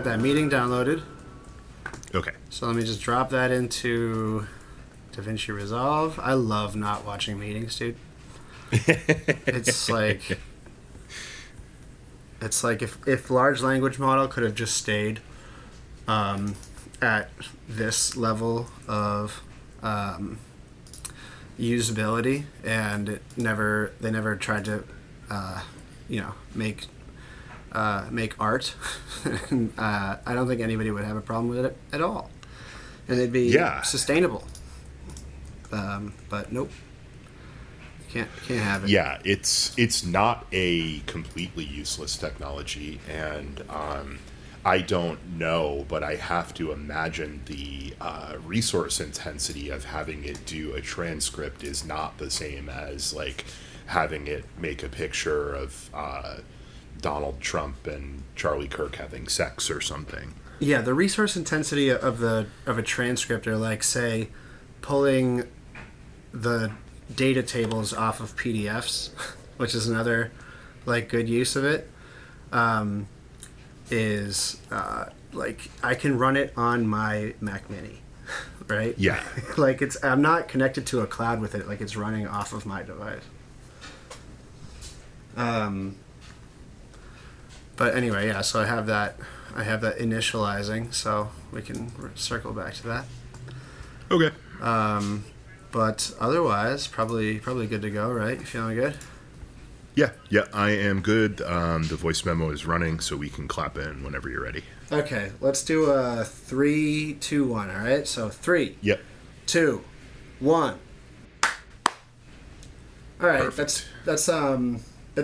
got that meeting downloaded. Okay. So let me just drop that into DaVinci Resolve. I love not watching meetings, dude. It's like if large language model could have just stayed at this level of usability, and they never tried to make art. I don't think anybody would have a problem with it at all, and it'd be sustainable. But nope, can't have it. Yeah, it's not a completely useless technology, and I don't know, but I have to imagine the resource intensity of having it do a transcript is not the same as like having it make a picture of Donald Trump and Charlie Kirk having sex or something. Yeah, the resource intensity of a transcript, or like say pulling the data tables off of PDFs, which is another like good use of it, is like I can run it on my Mac Mini, right? Yeah. Like I'm not connected to a cloud with it, like it's running off of my device. But anyway, yeah, so I have that initializing, so we can circle back to that. Okay. But otherwise, probably good to go, right? You feeling good? Yeah, I am good. The voice memo is running, so we can clap in whenever you're ready. Okay, let's do a 3, 2, 1, all right? So 3, Yep. 2, 1. All right, Perfect. that's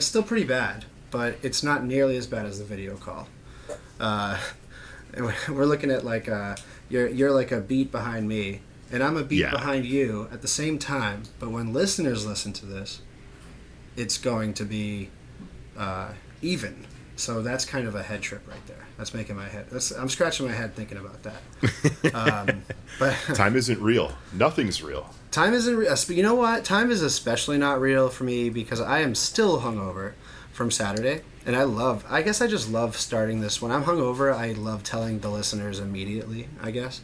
still pretty bad, but it's not nearly as bad as the video call. We're looking at like you're like a beat behind me, and I'm a beat behind you at the same time. But when listeners listen to this, it's going to be even. So that's kind of a head trip right there. That's making my head. I'm scratching my head thinking about that. But time isn't real. Nothing's real. Time isn't real. You know what? Time is especially not real for me because I am still hungover from Saturday, and I guess I just love starting this. When I'm hungover, I love telling the listeners immediately, I guess.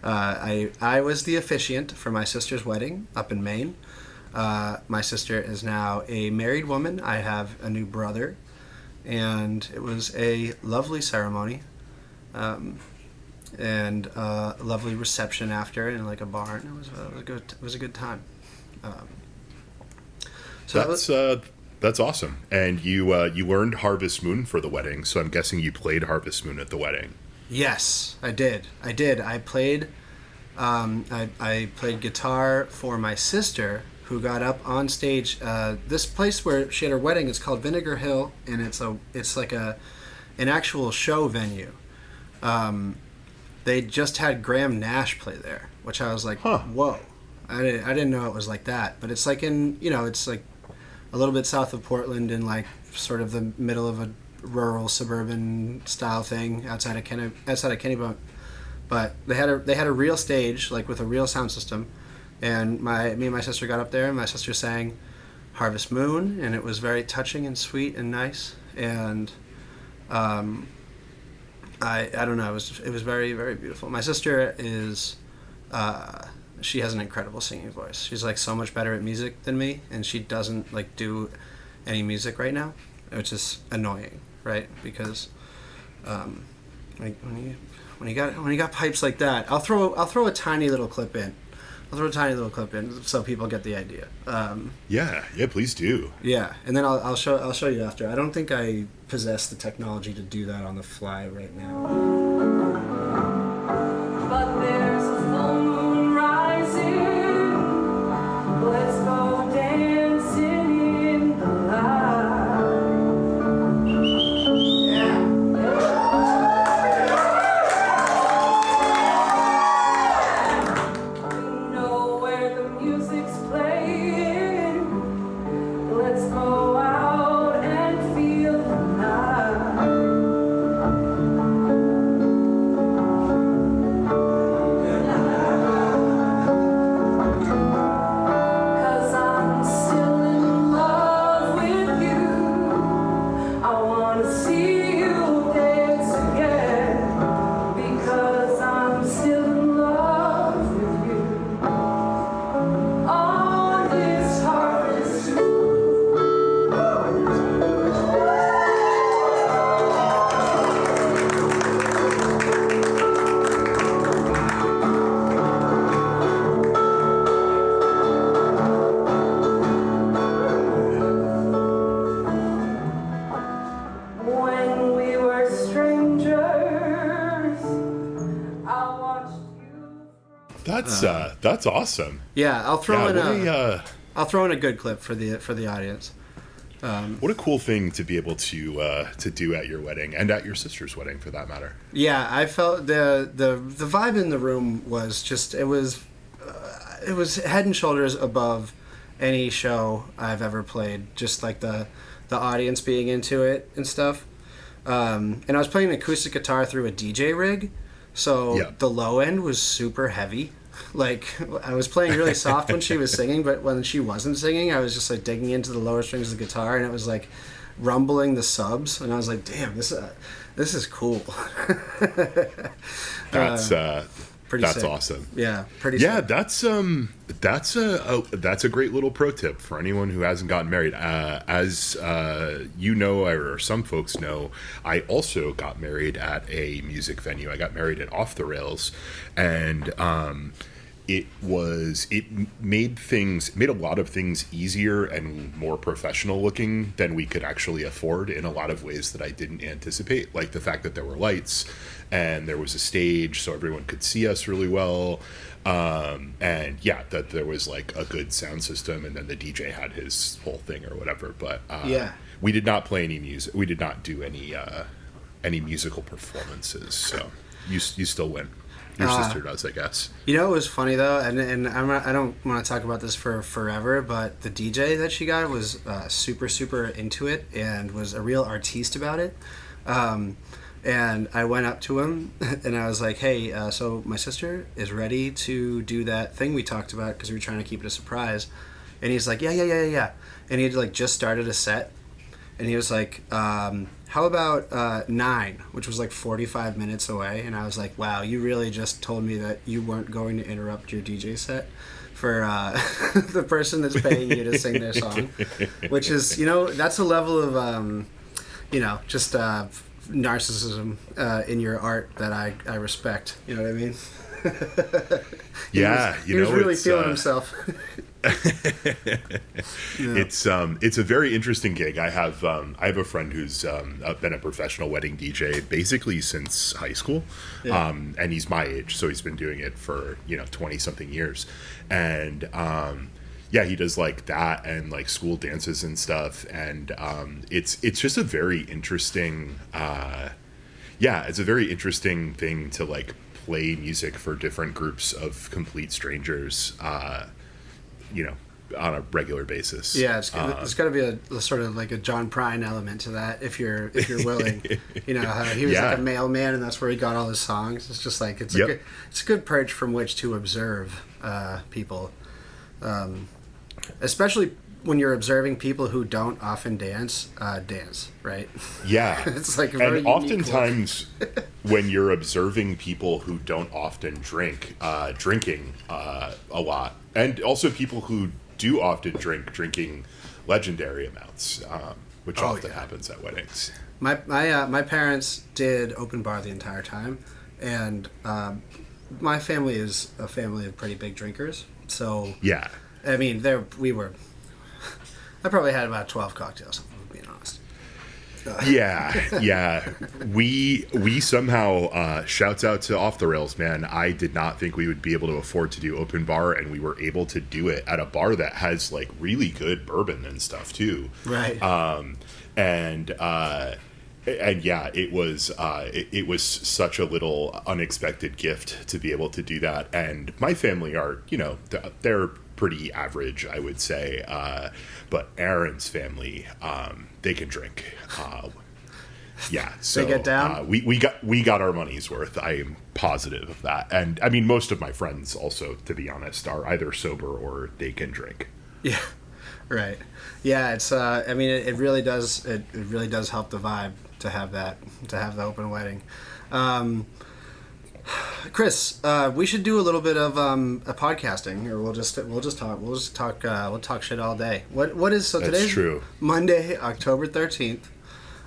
I was the officiant for my sister's wedding up in Maine. My sister is now a married woman. I have a new brother, and it was a lovely ceremony, and a lovely reception after in like a barn. It was a good time. So that's awesome. And you learned Harvest Moon for the wedding, so I'm guessing you played Harvest Moon at the wedding. Yes, I did. I played. I played guitar for my sister, who got up on stage. This place where she had her wedding is called Vinegar Hill, and it's like an actual show venue. They just had Graham Nash play there, which I was like, whoa! I didn't know it was like that. But it's like it's like a little bit south of Portland, in like sort of the middle of a rural suburban style thing outside of Kennebunk. But they had a real stage, like with a real sound system, and me and my sister got up there, and my sister sang Harvest Moon, and it was very touching and sweet and nice, and I don't know, it was very, very beautiful. My sister is she has an incredible singing voice. She's like so much better at music than me, and she doesn't like do any music right now, which is annoying, right? Because like when you got pipes like that, I'll throw a tiny little clip in. So people get the idea. Yeah, please do. Yeah, and then I'll show you after. I don't think I possess the technology to do that on the fly right now. But there's a full moon rising. Let's go dancing in the light. Yeah. You know where the music's playing. Let's go out and feel the night. Cause I'm still in love with you. I wanna see That's awesome. Yeah, I'll throw Yeah, I'll throw in a good clip for the audience. what a cool thing to be able to do at your wedding and at your sister's wedding, for that matter. Yeah, I felt the vibe in the room was just it was head and shoulders above any show I've ever played. Just like the audience being into it and stuff. And I was playing an acoustic guitar through a DJ rig, so Yeah. the low end was super heavy. Like, I was playing really soft when she was singing, but when she wasn't singing, I was just like digging into the lower strings of the guitar, and it was like rumbling the subs, and I was like, damn, this is cool. That's Pretty that's sick. awesome. Yeah, pretty Yeah, sick. that's a great little pro tip for anyone who hasn't gotten married. As you know, or some folks know, I also got married at a music venue. I got married at Off the Rails, and it made a lot of things easier and more professional looking than we could actually afford in a lot of ways that I didn't anticipate, like the fact that there were lights and there was a stage so everyone could see us really well, and yeah, that there was like a good sound system, and then the DJ had his whole thing or whatever. But Yeah. we did not play any music. We did not do any musical performances. So you still win. Your sister does, I guess. You know, it was funny though, and I don't want to talk about this for forever, but the DJ that she got was super into it and was a real artiste about it. And I went up to him and I was like, "Hey, so my sister is ready to do that thing we talked about because we were trying to keep it a surprise." And he's like, "Yeah." And he had like just started a set, and he was like, "How about 9?" which was like 45 minutes away. And I was like, "Wow, you really just told me that you weren't going to interrupt your DJ set for the person that's paying you to sing their song," which is, you know, that's a level of, you know, just narcissism in your art that I respect. You know what I mean? Yeah, he was really feeling himself. Yeah. It's a very interesting gig. I have a friend who's been a professional wedding DJ basically since high school, Yeah. and he's my age, so he's been doing it for 20 something years, and yeah, he does like that and like school dances and stuff, and it's just a very interesting it's a very interesting thing to like play music for different groups of complete strangers, on a regular basis. Yeah, it's got to be a sort of like a John Prine element to that if you're willing. You know, how he was Yeah. like a mailman, and that's where he got all his songs. It's just like it's Yep. a good perch from which to observe people, especially when you're observing people who don't often dance, right? Yeah. It's like a very and unique oftentimes when you're observing people who don't often drinking a lot, and also people who do often drinking legendary amounts, which often happens at weddings. My parents did open bar the entire time, and my family is a family of pretty big drinkers. So Yeah. I mean, I probably had about 12 cocktails, if I'm being honest. Yeah. We somehow, shouts out to Off the Rails, man. I did not think we would be able to afford to do open bar, and we were able to do it at a bar that has like really good bourbon and stuff too. Right. And yeah, it was such a little unexpected gift to be able to do that. And my family are, they're pretty average, I would say. But Aaron's family, they can drink. Yeah, so They get down? we got our money's worth. I am positive of that. And I mean, most of my friends also, to be honest, are either sober or they can drink. Yeah. Right. Yeah, it's I mean it really does help the vibe to have the open wedding. Chris, we should do a little bit of a podcasting, or we'll just talk shit all day. What is That's today's true. Monday, October 13th.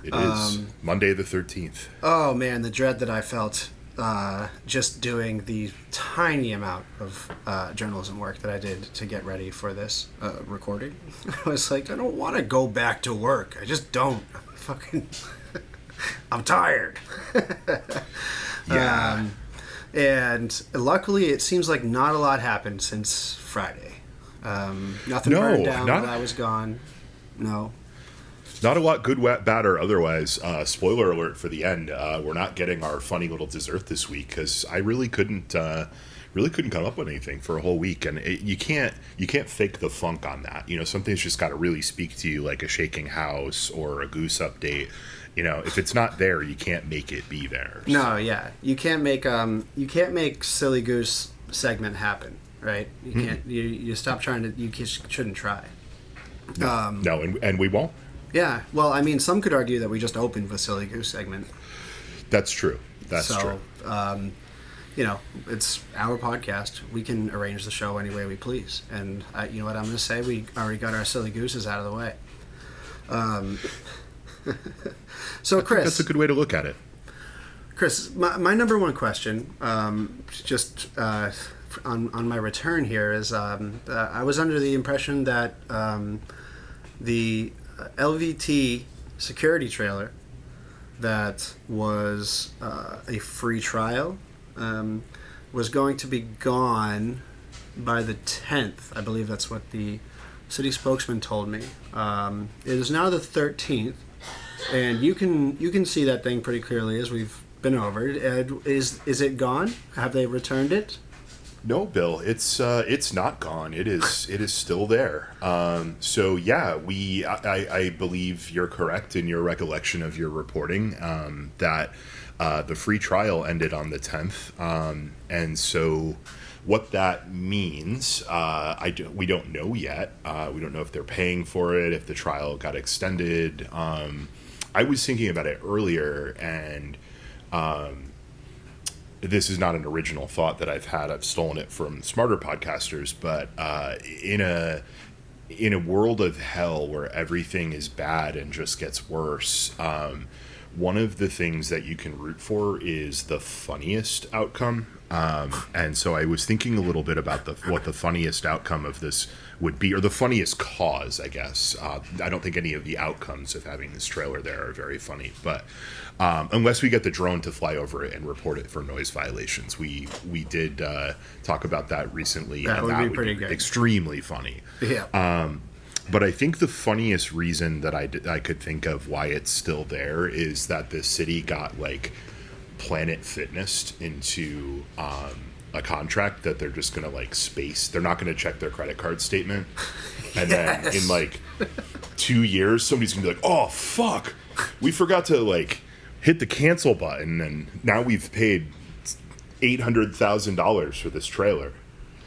It is Monday the 13th. Oh man, the dread that I felt just doing the tiny amount of journalism work that I did to get ready for this recording. I was like, I don't want to go back to work. I just don't. I'm tired. Yeah. And luckily, it seems like not a lot happened since Friday. Nothing No, burned down not- while I was gone. No. Not a lot, good, wet, bad, or otherwise. Spoiler alert for the end. We're not getting our funny little dessert this week because I really couldn't come up with anything for a whole week, and you can't fake the funk on that. Something's just got to really speak to you, like a shaking house or a goose update. If it's not there, you can't make it be there. So. No, yeah, you can't make silly goose segment happen, right? You can't. You stop trying to. You shouldn't try. No, and we won't. Yeah, well, I mean, some could argue that we just opened with silly goose segment. That's true. That's so, true. It's our podcast. We can arrange the show any way we please. And you know what I'm going to say? We already got our silly gooses out of the way. So, Chris, that's a good way to look at it. Chris, my number one question, just on my return here, is I was under the impression that the LVT security trailer that was a free trial was going to be gone by the 10th. I believe that's what the city spokesman told me. It is now the 13th, and you can see that thing pretty clearly as we've been over it. Is it gone? Have they returned it? No, Bill, it's not gone. It is still there. So yeah, I believe you're correct in your recollection of your reporting that the free trial ended on the 10th, and so what that means, we don't know yet. We don't know if they're paying for it, if the trial got extended. I was thinking about it earlier, and this is not an original thought that I've had. I've stolen it from smarter podcasters, but in a world of hell where everything is bad and just gets worse, one of the things that you can root for is the funniest outcome. And so I was thinking a little bit about what the funniest outcome of this would be, or the funniest cause, I guess. I don't think any of the outcomes of having this trailer there are very funny, but unless we get the drone to fly over it and report it for noise violations. We did talk about that recently. That would be pretty good. Extremely funny. Yeah. But I think the funniest reason that I could think of why it's still there is that the city got like Planet Fitness into a contract that they're just going to like space. They're not going to check their credit card statement. And then in like 2 years, somebody's going to be like, oh, fuck, we forgot to like hit the cancel button. And now we've paid $800,000 for this trailer.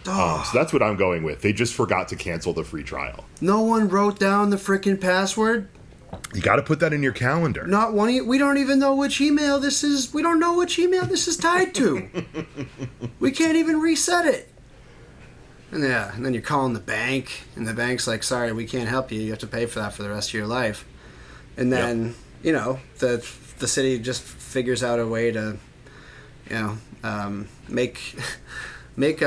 So that's what I'm going with. They just forgot to cancel the free trial. No one wrote down the frickin' password. You got to put that in your calendar. Not one. We don't even know which email this is. We don't know which email this is tied to. We can't even reset it. And then you're calling the bank, and the bank's like, "Sorry, we can't help you. You have to pay for that for the rest of your life." And then the city just figures out a way to, make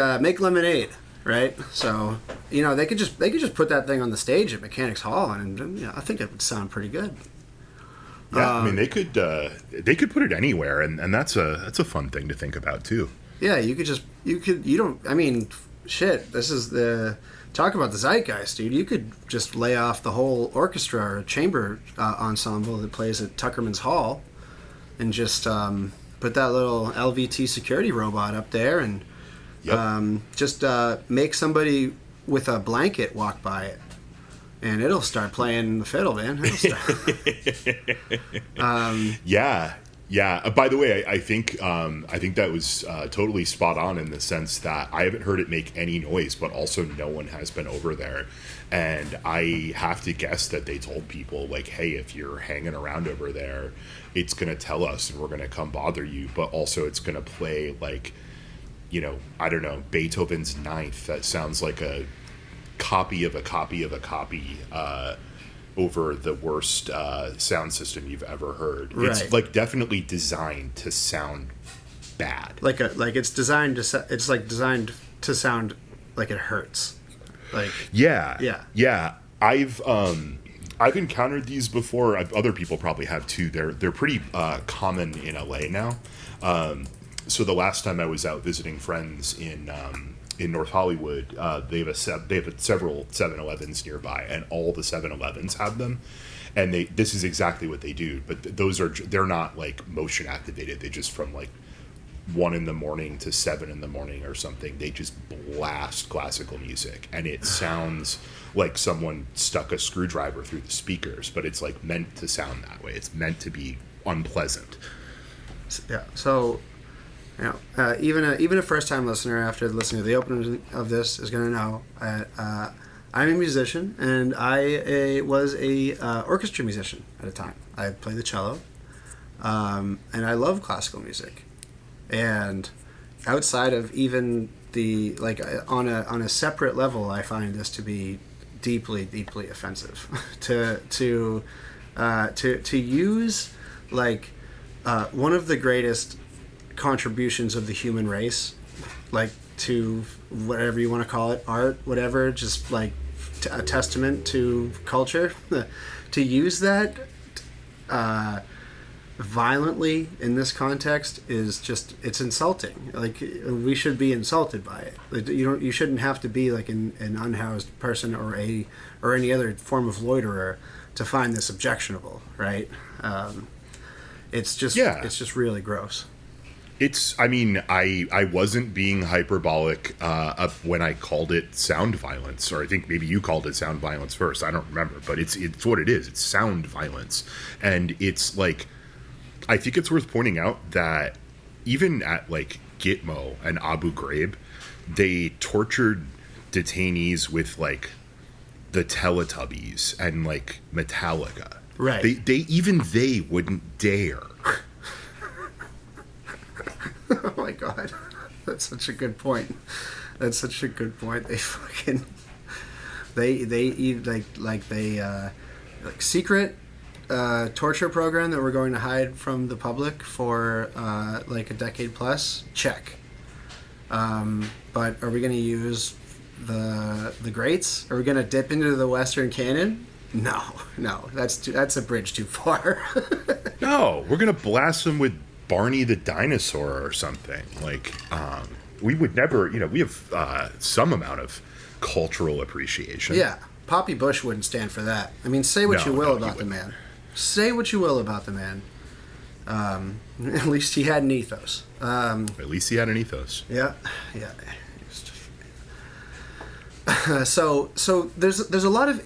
lemonade, right? So they could just put that thing on the stage at Mechanics Hall, and I think it would sound pretty good. Yeah, I mean they could put it anywhere, and that's a fun thing to think about too. Yeah, shit. This is the talk about the zeitgeist, dude. You could just lay off the whole orchestra or chamber ensemble that plays at Tuckerman's Hall, and just put that little LVT security robot up there and. Yep. Just make somebody with a blanket walk by it, and it'll start playing the fiddle, man. Yeah. By the way, I think that was totally spot on in the sense that I haven't heard it make any noise, but also no one has been over there, and I have to guess that they told people like, hey, if you're hanging around over there, it's gonna tell us, and we're gonna come bother you, but also it's gonna play like. I don't know, Beethoven's Ninth. That sounds like a copy of a copy of a copy over the worst sound system you've ever heard. Right. It's like definitely designed to sound bad. Like it's designed to sound like it hurts. Like yeah. I've encountered these before. Other people probably have too. They're pretty common in LA now. so the last time I was out visiting friends in North Hollywood, they have several 7-Elevens nearby, and all the 7-Elevens have them. And this is exactly what they do, but they're not like motion activated. They just, from like 1 a.m. to 7 a.m. or something, they just blast classical music, and it sounds like someone stuck a screwdriver through the speakers, but it's like meant to sound that way. It's meant to be unpleasant. Yeah. So, even a first time listener, after listening to the opening of this, is going to know I'm a musician, and I was a orchestra musician at a time. I played the cello, and I love classical music. And outside of even the on a separate level, I find this to be deeply, deeply offensive. to use one of the greatest contributions of the human race, to whatever you want to call it, art, whatever, just a testament to culture, to use that violently in this context is just, it's insulting. We should be insulted by it. You shouldn't have to be an unhoused person or any other form of loiterer to find this objectionable, right? It's just really gross. I wasn't being hyperbolic when I called it sound violence, or I think maybe you called it sound violence first. I don't remember, but it's what it is. It's sound violence. And it's I think it's worth pointing out that even at Gitmo and Abu Ghraib, they tortured detainees with the Teletubbies and Metallica. Right. They wouldn't dare. Oh my god, that's such a good point. They fucking secret torture program that we're going to hide from the public for a decade plus. Check. But are we going to use the greats? Are we going to dip into the Western canon? No, that's a bridge too far. No, we're going to blast them with Barney the dinosaur or something. We would never, we have some amount of cultural appreciation. Yeah, Poppy Bush wouldn't stand for that. I mean, say what you will about the man. Say what you will about the man. At least he had an ethos. At least he had an ethos. Yeah. So there's a lot of,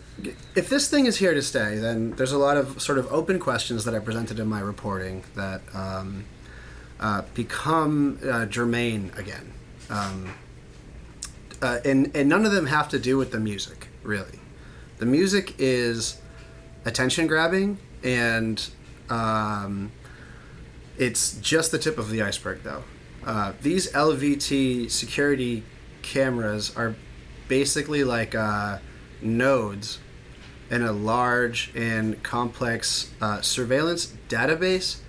if this thing is here to stay, then there's a lot of sort of open questions that I presented in my reporting that become germane again, and none of them have to do with the music, really. The music is attention grabbing, and it's just the tip of the iceberg, though. These LVT security cameras are basically nodes in a large and complex surveillance database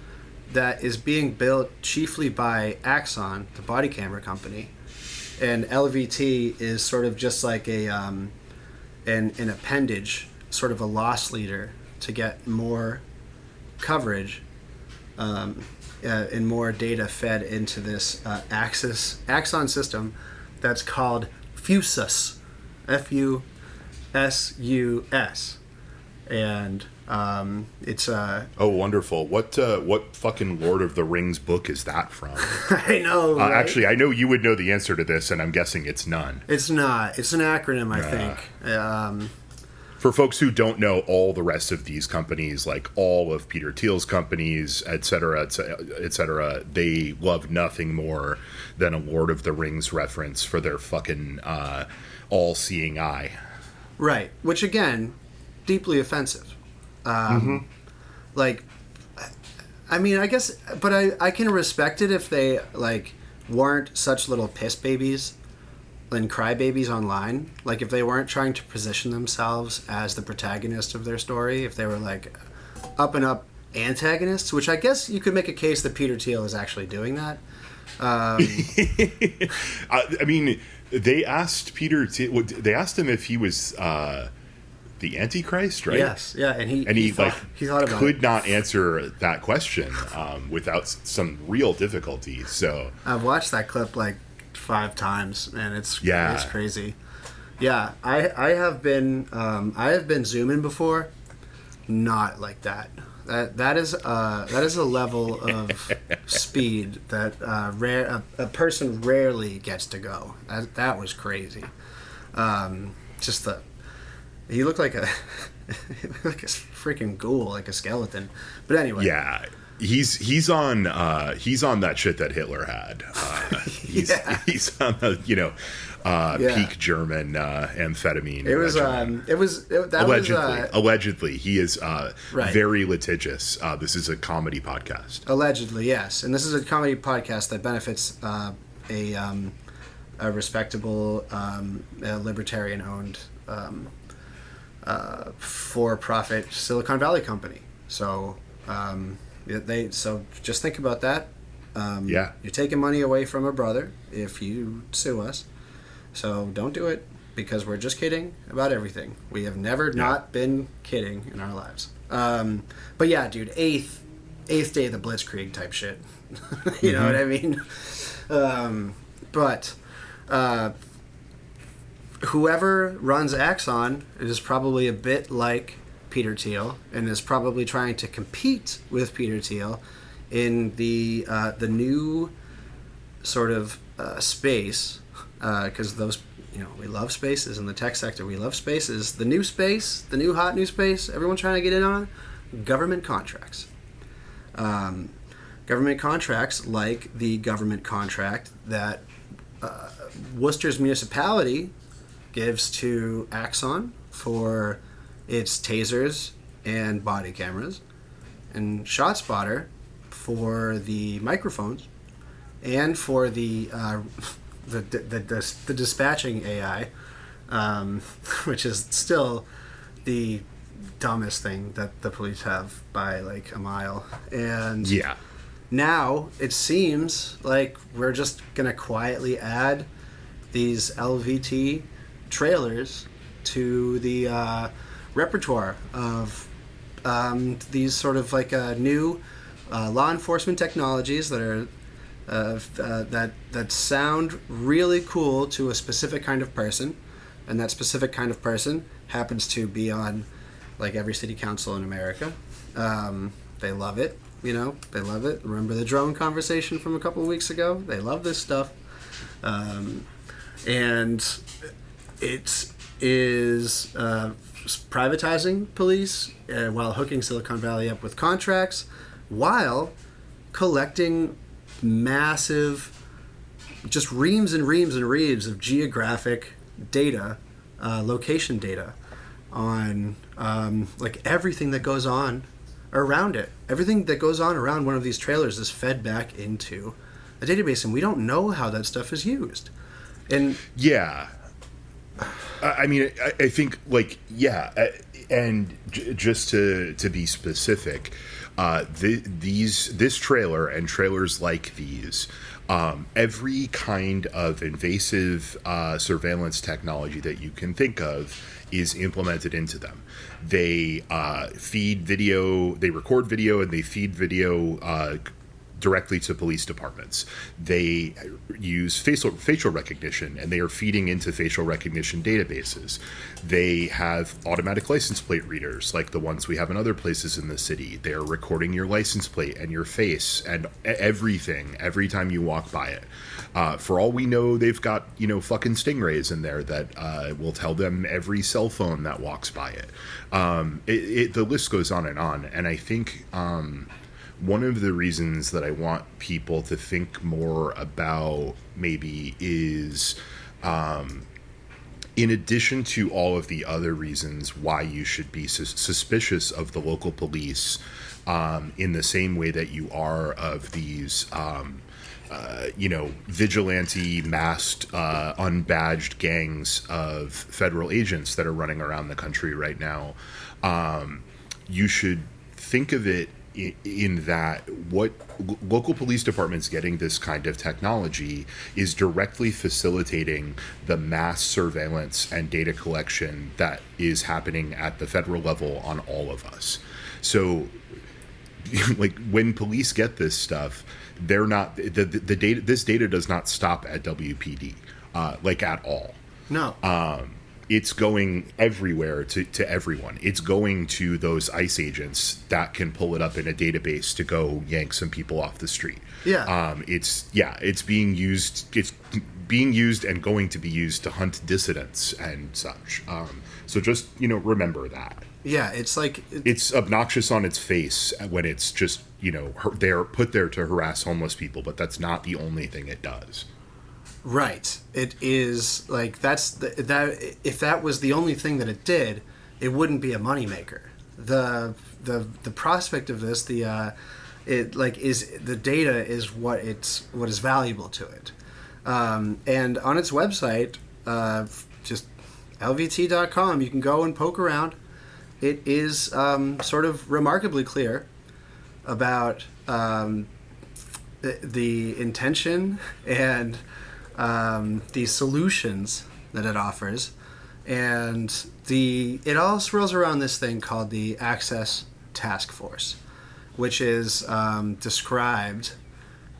that is being built chiefly by Axon, the body camera company, and LVT is sort of just an appendage, sort of a loss leader to get more coverage and more data fed into this Axon system that's called Fusus, Fusus, and it's oh, wonderful! What fucking Lord of the Rings book is that from? I know. Right? Actually, I know you would know the answer to this, and I'm guessing it's none. It's not. It's an acronym, I think. For folks who don't know, all the rest of these companies, like all of Peter Thiel's companies, et cetera, they love nothing more than a Lord of the Rings reference for their fucking all-seeing eye. Right. Which, again, deeply offensive. I mean, I guess, but I can respect it if they, weren't such little piss babies and crybabies online. If they weren't trying to position themselves as the protagonist of their story, if they were up and up antagonists, which I guess you could make a case that Peter Thiel is actually doing that. I mean, they asked Peter Thiel, they asked him if he was the Antichrist, right? Yes, yeah, and he he thought about could it. not answer that question without some real difficulty. So I've watched that clip like 5 times, and it's crazy. Yeah, I have been zooming before, not like that. That is a level of speed that a person rarely gets to go. That was crazy. He looked like a freaking ghoul, like a skeleton. But anyway, yeah, he's on that shit that Hitler had. He's on the peak German amphetamine. Allegedly he is very litigious. This is a comedy podcast. Allegedly, yes, and this is a comedy podcast that benefits a respectable libertarian-owned for-profit Silicon Valley company. So just think about that. You're taking money away from a brother if you sue us. So don't do it, because we're just kidding about everything. We have never not been kidding in our lives. But yeah, dude, eighth day of the Blitzkrieg type shit. You know what I mean? But whoever runs Axon is probably a bit like Peter Thiel, and is probably trying to compete with Peter Thiel in the new sort of space, because those, we love spaces in the tech sector. We love spaces. The new space, the new hot new space, everyone's trying to get in on government contracts. Government contracts, like the government contract that Worcester's municipality gives to Axon for its tasers and body cameras, and ShotSpotter for the microphones, and for the dispatching AI, which is still the dumbest thing that the police have by like a mile. And now it seems like we're just gonna quietly add these LVT trailers to the repertoire of these sort of like new law enforcement technologies that are that sound really cool to a specific kind of person, and that specific kind of person happens to be on like every city council in America. They love it, they love it. Remember the drone conversation from a couple of weeks ago? They love this stuff. And it is privatizing police while hooking Silicon Valley up with contracts, while collecting massive, just reams and reams and reams of geographic data, location data on like everything that goes on around it. Everything that goes on around one of these trailers is fed back into a database, and we don't know how that stuff is used. And I mean, I think and just to be specific, this trailer and trailers like these, every kind of invasive surveillance technology that you can think of is implemented into them. They feed video, they record video, and they feed video directly to police departments. They use facial recognition, and they are feeding into facial recognition databases. They have automatic license plate readers like the ones we have in other places in the city. They are recording your license plate and your face and everything every time you walk by it. For all we know, they've got fucking stingrays in there that will tell them every cell phone that walks by it. The list goes on, and I think one of the reasons that I want people to think more about maybe is, in addition to all of the other reasons why you should be suspicious of the local police, in the same way that you are of these, vigilante, masked, unbadged gangs of federal agents that are running around the country right now, you should think of it in that what local police departments getting this kind of technology is directly facilitating the mass surveillance and data collection that is happening at the federal level on all of us. So like when police get this stuff, they're not the data. This data does not stop at WPD, like at all. No. It's going everywhere to everyone. It's going to those ICE agents that can pull it up in a database to go yank some people off the street. Yeah. It's being used. It's being used and going to be used to hunt dissidents and such. So just remember that. Yeah, it's like it's obnoxious on its face when it's just they're put there to harass homeless people, but that's not the only thing it does. Right. It is like that if that was the only thing that it did, it wouldn't be a moneymaker. The prospect of this, is the data is what is valuable to it. And on its website, just lvt.com, you can go and poke around. It is sort of remarkably clear about the intention and the solutions that it offers, and it all swirls around this thing called the Access Task Force, which is described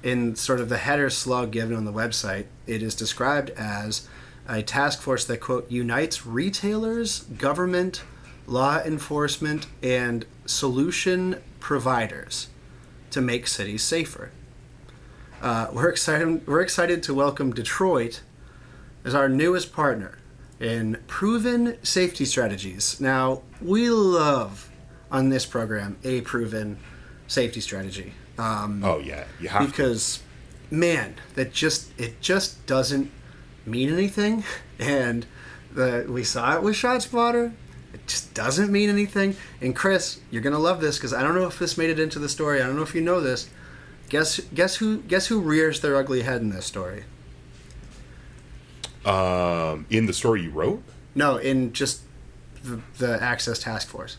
in sort of the header slug given on the website. It is described as a task force that, quote, unites retailers, government, law enforcement, and solution providers to make cities safer. We're excited to welcome Detroit as our newest partner in proven safety strategies. Now, we love on this program a proven safety strategy. You have because, man, it just doesn't mean anything, and we saw it with ShotSpotter. It just doesn't mean anything. And Chris, you're gonna love this because I don't know if this made it into the story. I don't know if you know this. Guess who rears their ugly head in this story? In the story you wrote? No, in just the Access Task Force.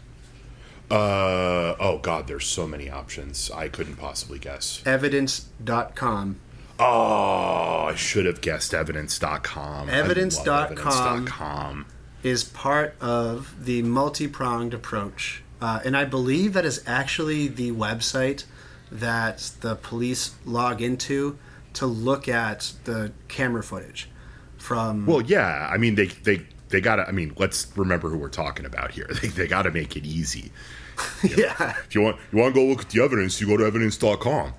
Oh God, there's so many options. I couldn't possibly guess. Evidence.com. Oh, I should have guessed evidence.com. Evidence.com is part of the multi-pronged approach. And I believe that is actually the website that the police log into to look at the camera footage from... Well, yeah. I mean, they gotta... I mean, let's remember who we're talking about here. They gotta make it easy. Yeah. If you want to go look at the evidence, you go to evidence.com.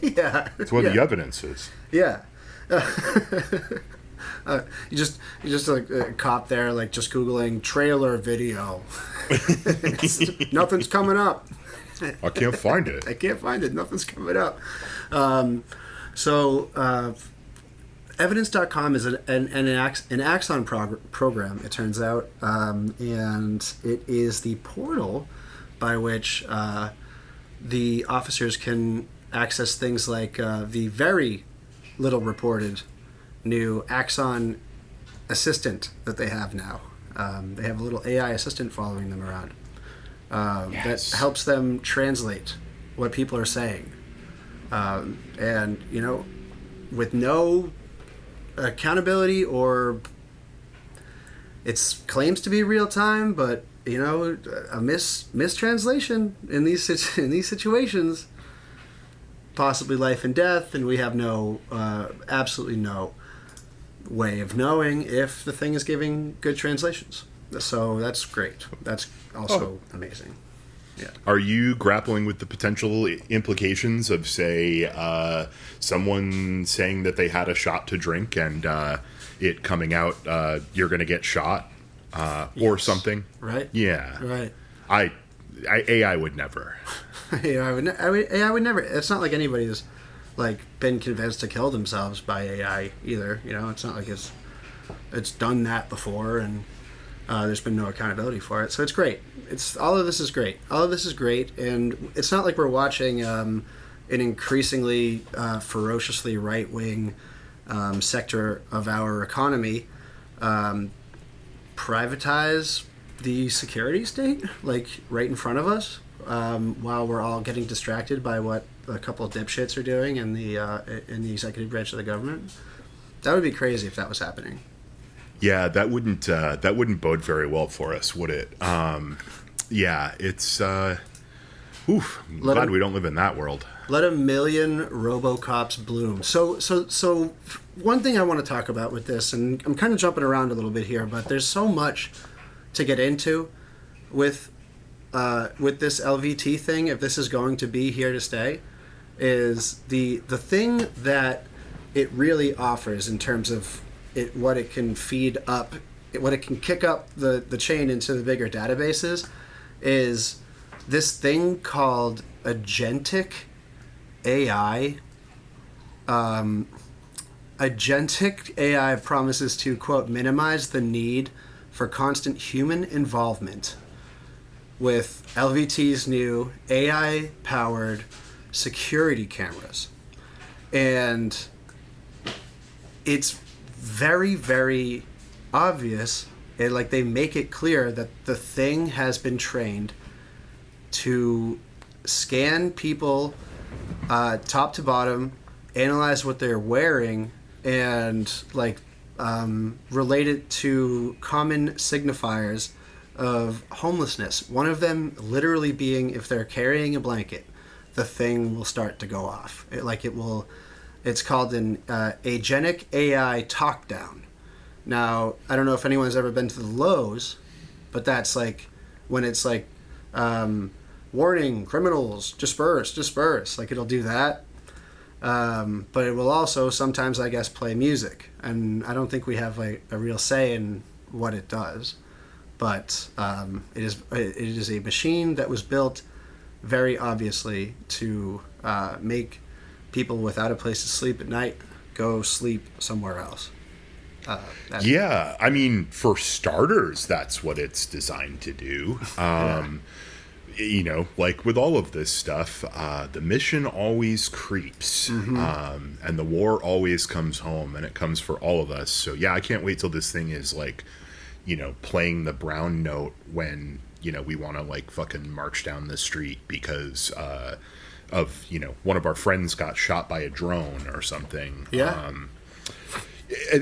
Yeah. That's where the evidence is. Yeah. You just like a cop there, like just Googling trailer video. Nothing's coming up. I can't find it. I can't find it. Nothing's coming up. Evidence.com is an Axon program, it turns out, and it is the portal by which the officers can access things like the very little reported new Axon assistant that they have now. They have a little AI assistant following them around that helps them translate what people are saying. And, with no accountability or it claims to be real time, but, a mistranslation in these situations, possibly life and death, and we have absolutely no way of knowing if the thing is giving good translations. So that's great. That's also amazing. Yeah. Are you grappling with the potential implications of, say, someone saying that they had a shot to drink and it coming out, you're going to get shot or something? Right. Yeah. Right. AI would never. AI would never. It's not like anybody's like been convinced to kill themselves by AI either. It's not like it's done that before, and there's been no accountability for it. So it's great. All of this is great. And it's not like we're watching an increasingly ferociously right-wing sector of our economy privatize the security state, like right in front of us. while we're all getting distracted by what a couple of dipshits are doing in the executive branch of the government. That would be crazy if that was happening. Yeah, that wouldn't bode very well for us, would it? Yeah, it's. I'm glad we don't live in that world. Let a million RoboCops bloom. So one thing I want to talk about with this, and I'm kind of jumping around a little bit here, but there's so much to get into with this LVT thing. If this is going to be here to stay, is the thing that it really offers in terms of what it can feed up, what it can kick up the chain into the bigger databases, is this thing called agentic AI. Agentic AI promises to, quote, minimize the need for constant human involvement with LVT's new AI-powered security cameras. And it's very, very obvious. They make it clear that the thing has been trained to scan people top to bottom, analyze what they're wearing, and relate it to common signifiers of homelessness. One of them literally being if they're carrying a blanket, the thing will start to go off. It's called an agentic AI talk down. Now, I don't know if anyone's ever been to the Lowe's, but that's when it's warning, criminals, disperse. It'll do that. But it will also sometimes, I guess, play music. And I don't think we have a real say in what it does. But it is a machine that was built very obviously to make people without a place to sleep at night go sleep somewhere else. Yeah, I mean, for starters, that's what it's designed to do. You know, like with all of this stuff, the mission always creeps, and the war always comes home, and it comes for all of us. So yeah, I can't wait till this thing is playing the brown note when, we want to fucking march down the street because of, one of our friends got shot by a drone or something. Yeah.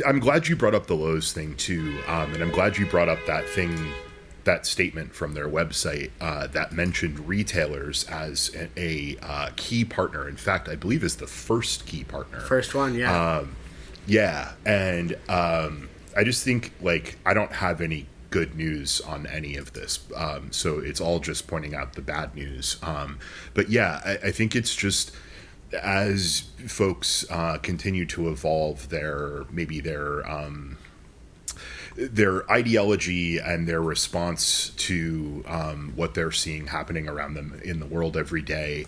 I'm glad you brought up the Lowe's thing too, and I'm glad you brought up that statement from their website that mentioned retailers as a key partner. In fact, I believe is the first key partner. First one, yeah. Yeah, and I just think I don't have any good news on any of this, so it's all just pointing out the bad news. But yeah, I think it's just as folks continue to evolve their ideology and their response to what they're seeing happening around them in the world every day.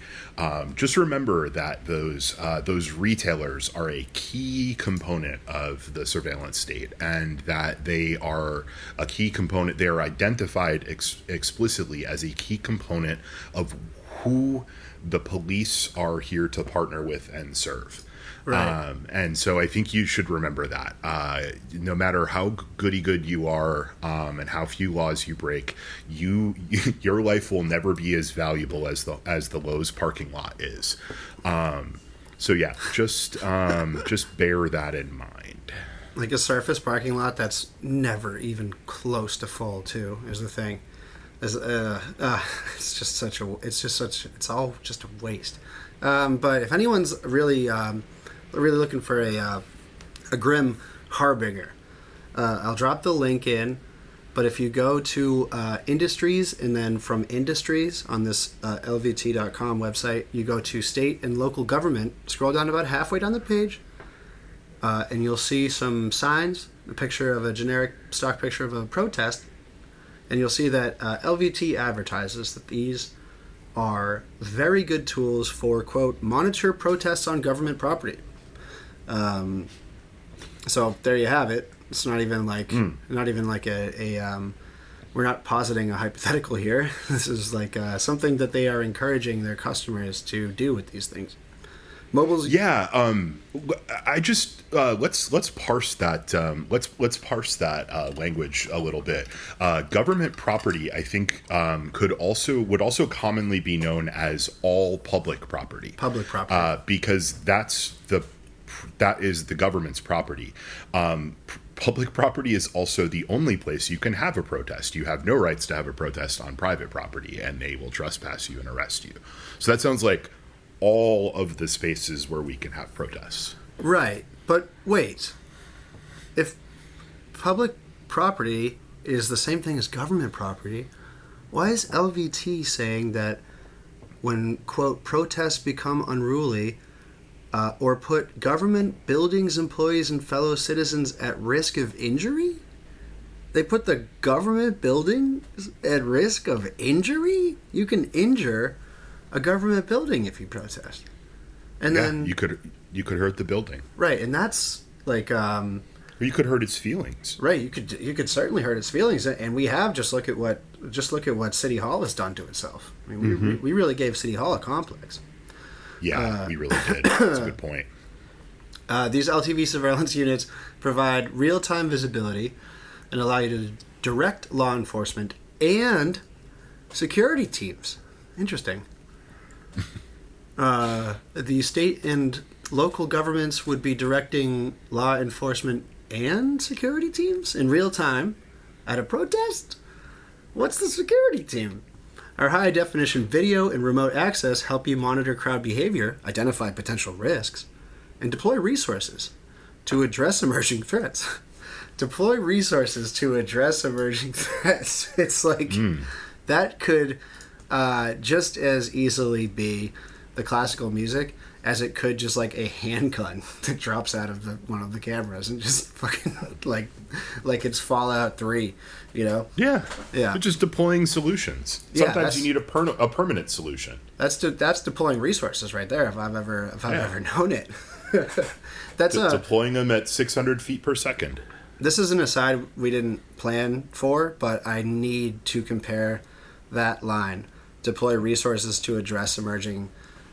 Just remember that those retailers are a key component of the surveillance state, and that they are a key component. They are identified explicitly as a key component of who the police are here to partner with and serve. Right. And so I think you should remember that no matter how goody good you are and how few laws you break, your life will never be as valuable as the Lowe's parking lot is. So yeah, just bear that in mind. Like a surface parking lot that's never even close to full too is the thing. It's all just a waste. But if anyone's really looking for a grim harbinger, I'll drop the link in. But if you go to industries, and then from industries on this lvt.com website, you go to state and local government, scroll down about halfway down the page, and you'll see some signs, a picture of a generic stock picture of a protest. And you'll see that LVT advertises that these are very good tools for, quote, monitor protests on government property. So there you have it. It's not even like we're not positing a hypothetical here. This is something that they are encouraging their customers to do with these things. Mobile's Yeah, I just let's parse that. Let's parse that language a little bit. Government property, I think, would also commonly be known as all public property. Public property, because that is the government's property. Public property is also the only place you can have a protest. You have no rights to have a protest on private property, and they will trespass you and arrest you. So that sounds like all of the spaces where we can have protests. right? But wait, if public property is the same thing as government property, why is LVT saying that when, quote, protests become unruly or put government buildings, employees, and fellow citizens at risk of injury? They put the government buildings at risk of injury? You can injure a government building if you protest. And then you could hurt the building. right, and that's like Or you could hurt its feelings. right, you could certainly hurt its feelings, and we have just look at what City Hall has done to itself. I mean, we really gave City Hall a complex. Yeah, we really did. That's a good point. These LTV surveillance units provide real-time visibility and allow you to direct law enforcement and security teams. Interesting. The state and local governments would be directing law enforcement and security teams in real time at a protest? What's the security team? Our high-definition video and remote access help you monitor crowd behavior, identify potential risks, and deploy resources to address emerging threats. Deploy resources to address emerging threats. It's like that could just as easily be the classical music as it could just like a handgun that drops out of one of the cameras and just fucking like it's Fallout 3, you know? Yeah. Yeah. But just deploying solutions. Yeah, Sometimes you need a permanent solution. That's deploying resources right there. If I've ever known it. That's deploying them at 600 feet per second. This is an aside we didn't plan for, but I need to compare that line, deploy resources to address emerging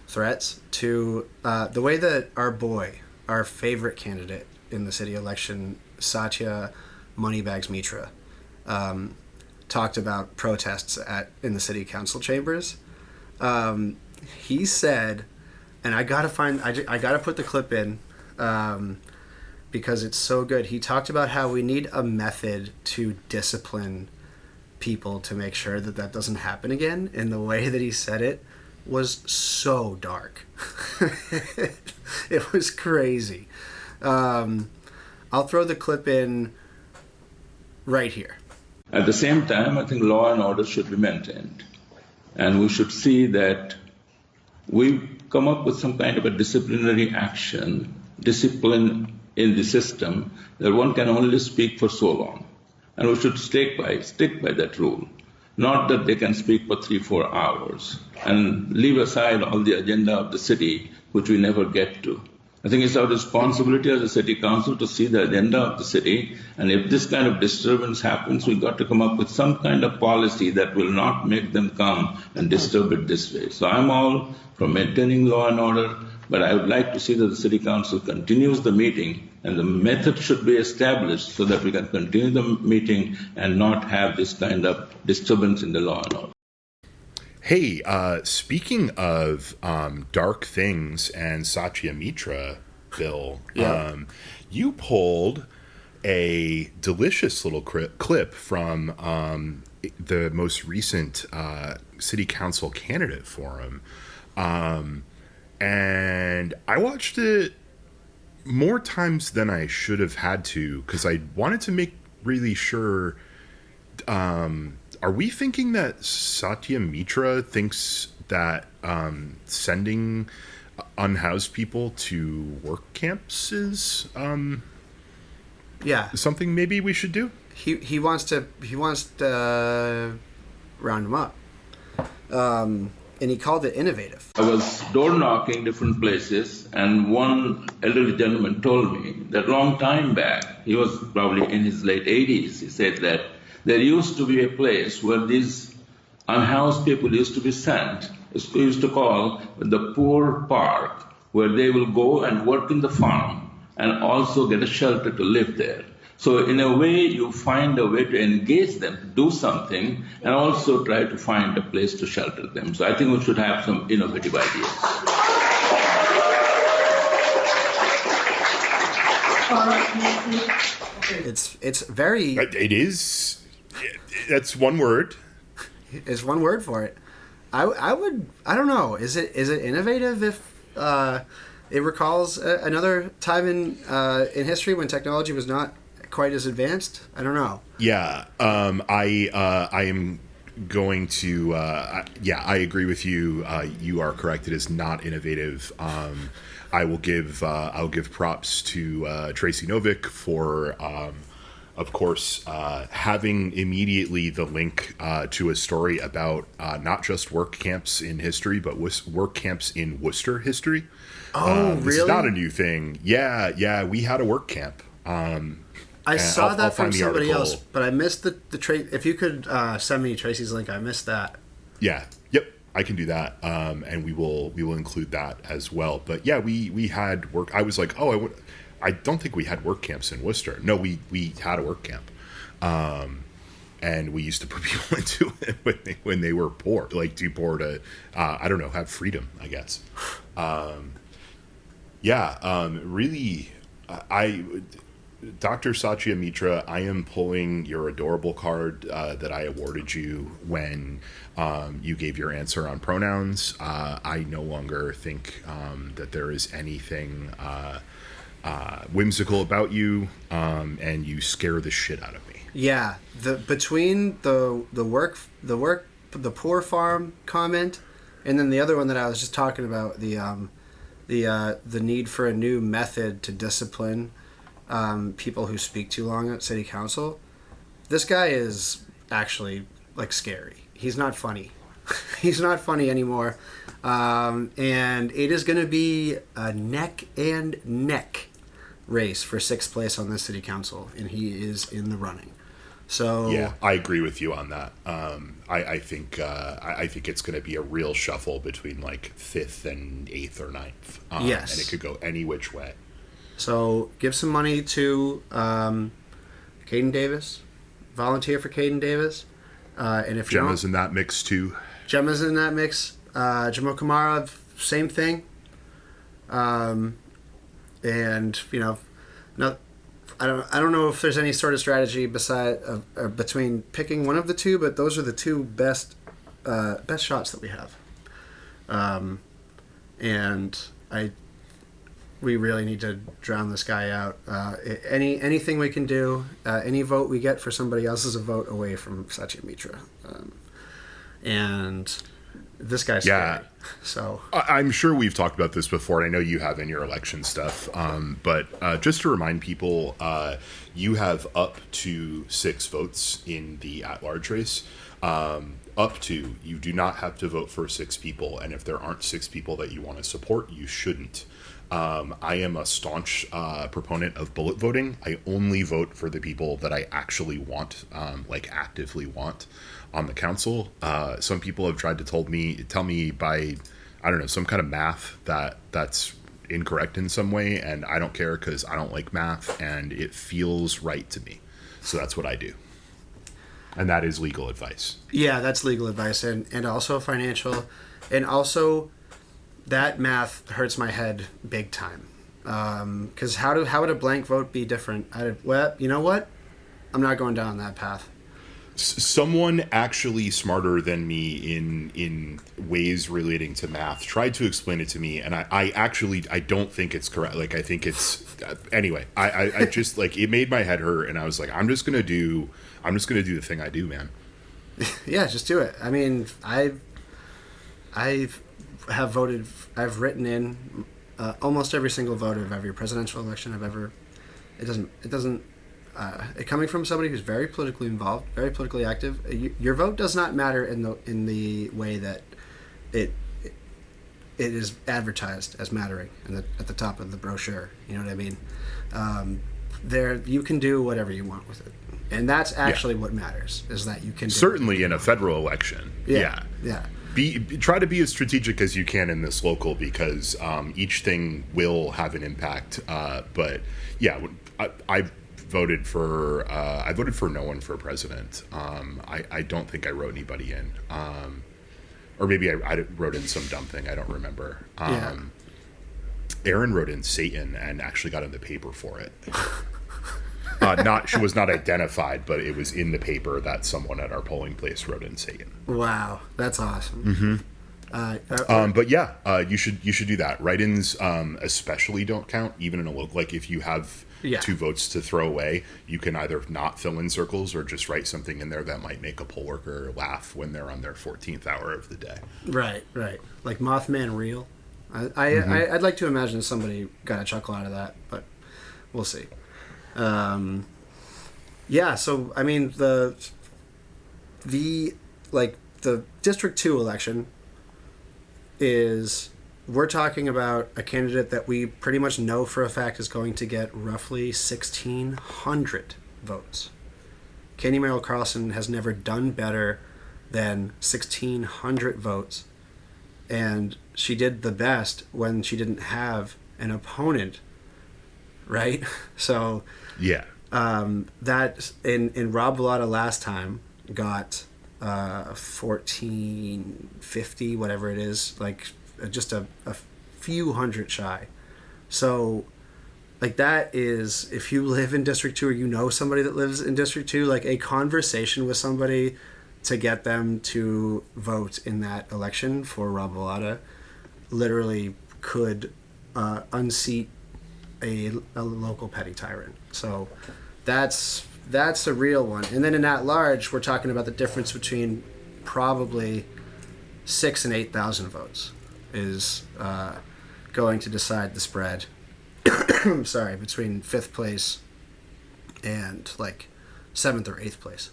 threats, to the way that our favorite candidate in the city election, Satya Moneybags Mitra, talked about protests in the city council chambers. He said, and I gotta put the clip in, because it's so good. He talked about how we need a method to discipline people to make sure that doesn't happen again. And the way that he said it was so dark. It was crazy. I'll throw the clip in right here. At the same time, I think law and order should be maintained. And we should see that we come up with some kind of a disciplinary action, discipline in the system, that one can only speak for so long. And we should stick by that rule. Not that they can speak for 3-4 hours and leave aside all the agenda of the city, which we never get to. I think it's our responsibility as a city council to see the agenda of the city, and if this kind of disturbance happens, we've got to come up with some kind of policy that will not make them come and disturb it this way. So I'm all for maintaining law and order, but I would like to see that the city council continues the meeting, and the method should be established so that we can continue the meeting and not have this kind of disturbance in the law and order. Hey, speaking of dark things and Satya Mitra, Bill, you pulled a delicious little clip from the most recent city council candidate forum. And I watched it more times than I should have had to, because I wanted to make really sure. Are we thinking that Satya Mitra thinks that sending unhoused people to work camps is something maybe we should do? He wants to round them up, and he called it innovative. I was door knocking different places, and one elderly gentleman told me that long time back, he was probably in his late 80s, he said that there used to be a place where these unhoused people used to be sent. We used to call the poor park, where they will go and work in the farm and also get a shelter to live there. So in a way, you find a way to engage them, do something, and also try to find a place to shelter them. So I think we should have some innovative ideas. It's very. It is. That's one word. Is one word for it. I don't know. Is it innovative if it recalls another time in history when technology was not quite as advanced? I don't know. Yeah. I am going to. Yeah, I agree with you. You are correct. It is not innovative. I'll give props to Tracy Novick for. Of course, having immediately the link to a story about not just work camps in history, but work camps in Worcester history. Oh, this really? is not a new thing. Yeah, we had a work camp. I saw that from somebody article. else, but I missed the If you could send me Tracy's link, I missed that. Yeah, yep, I can do that, and we will include that as well. But yeah, we had work. I was like, I don't think we had work camps in Worcester. No, we had a work camp, and we used to put people into it when they were poor, like too poor to, I don't know, have freedom, I guess. Really, Dr. Satya Mitra, I am pulling your adorable card that I awarded you when you gave your answer on pronouns. I no longer think that there is anything whimsical about you, and you scare the shit out of me. Yeah, between the poor farm comment, and then the other one that I was just talking about, the need for a new method to discipline people who speak too long at city council. This guy is actually like scary. He's not funny. He's not funny anymore, and it is going to be a neck and neck race for 6th place on this city council, and he is in the running. So yeah, I agree with you on that. I think it's going to be a real shuffle between like 5th and 8th or 9th. Yes, and it could go any which way. So give some money to Caden Davis. Volunteer for Caden Davis. And if Gemma's in that mix too. Gemma's in that mix. Jamo Kamara, same thing. And no, I don't know if there's any sort of strategy between picking one of the two, but those are the two best shots that we have. And we really need to drown this guy out. Anything we can do, any vote we get for somebody else is a vote away from Satya Mitra. And this guy's scary. So I'm sure we've talked about this before, and I know you have in your election stuff. But just to remind people, you have up to 6 votes in the at-large race. Up to. You do not have to vote for 6 people, and if there aren't 6 people that you want to support, you shouldn't. I am a staunch proponent of bullet voting. I only vote for the people that I actually want, actively want on the council. Some people have tried to tell me by, I don't know, some kind of math that's incorrect in some way, and I don't care because I don't like math, and it feels right to me. So that's what I do. And that is legal advice. Yeah, that's legal advice, and also financial, and also that math hurts my head big time. Because how would a blank vote be different? Well, you know what? I'm not going down that path. Someone actually smarter than me in ways relating to math tried to explain it to me, and I don't think it's correct. Like, I think it's anyway. I just like, it made my head hurt, and I was like, I'm just gonna do the thing I do, man. Yeah, just do it. I mean, I have voted. I've written in almost every single vote of every presidential election I've ever. It doesn't. Coming from somebody who's very politically involved, very politically active, your vote does not matter in the way that it is advertised as mattering at the top of the brochure. You know what I mean? There, you can do whatever you want with it, and that's actually what matters, is that you can do certainly in a federal election. Yeah. try to be as strategic as you can in this local, because each thing will have an impact. But yeah, I voted for no one for president. I don't think I wrote anybody in, or maybe I wrote in some dumb thing. I don't remember. Aaron wrote in Satan and actually got in the paper for it. She was not identified, but it was in the paper that someone at our polling place wrote in Satan. Wow, that's awesome. But yeah, you should do that. Write-ins especially don't count, even in a local. Like if you have 2 votes to throw away, you can either not fill in circles or just write something in there that might make a poll worker laugh when they're on their 14th hour of the day. Right. Like Mothman Real. I'd like to imagine somebody got a chuckle out of that, but we'll see. So I mean the District 2 election is, we're talking about a candidate that we pretty much know for a fact is going to get roughly 1,600 votes. Katie Merrill Carlson has never done better than 1,600 votes, and she did the best when she didn't have an opponent, right? So yeah, that in Rob Vallata last time got 1,450, whatever it is, like just a few hundred shy. So like that is, if you live in District 2 or you know somebody that lives in District 2, like a conversation with somebody to get them to vote in that election for Rob Vallata literally could unseat a local petty tyrant. So that's a real one. And then in at large, we're talking about the difference between probably 6,000 and 8,000 votes is going to decide the spread. Sorry, between 5th place and like 7th or 8th place.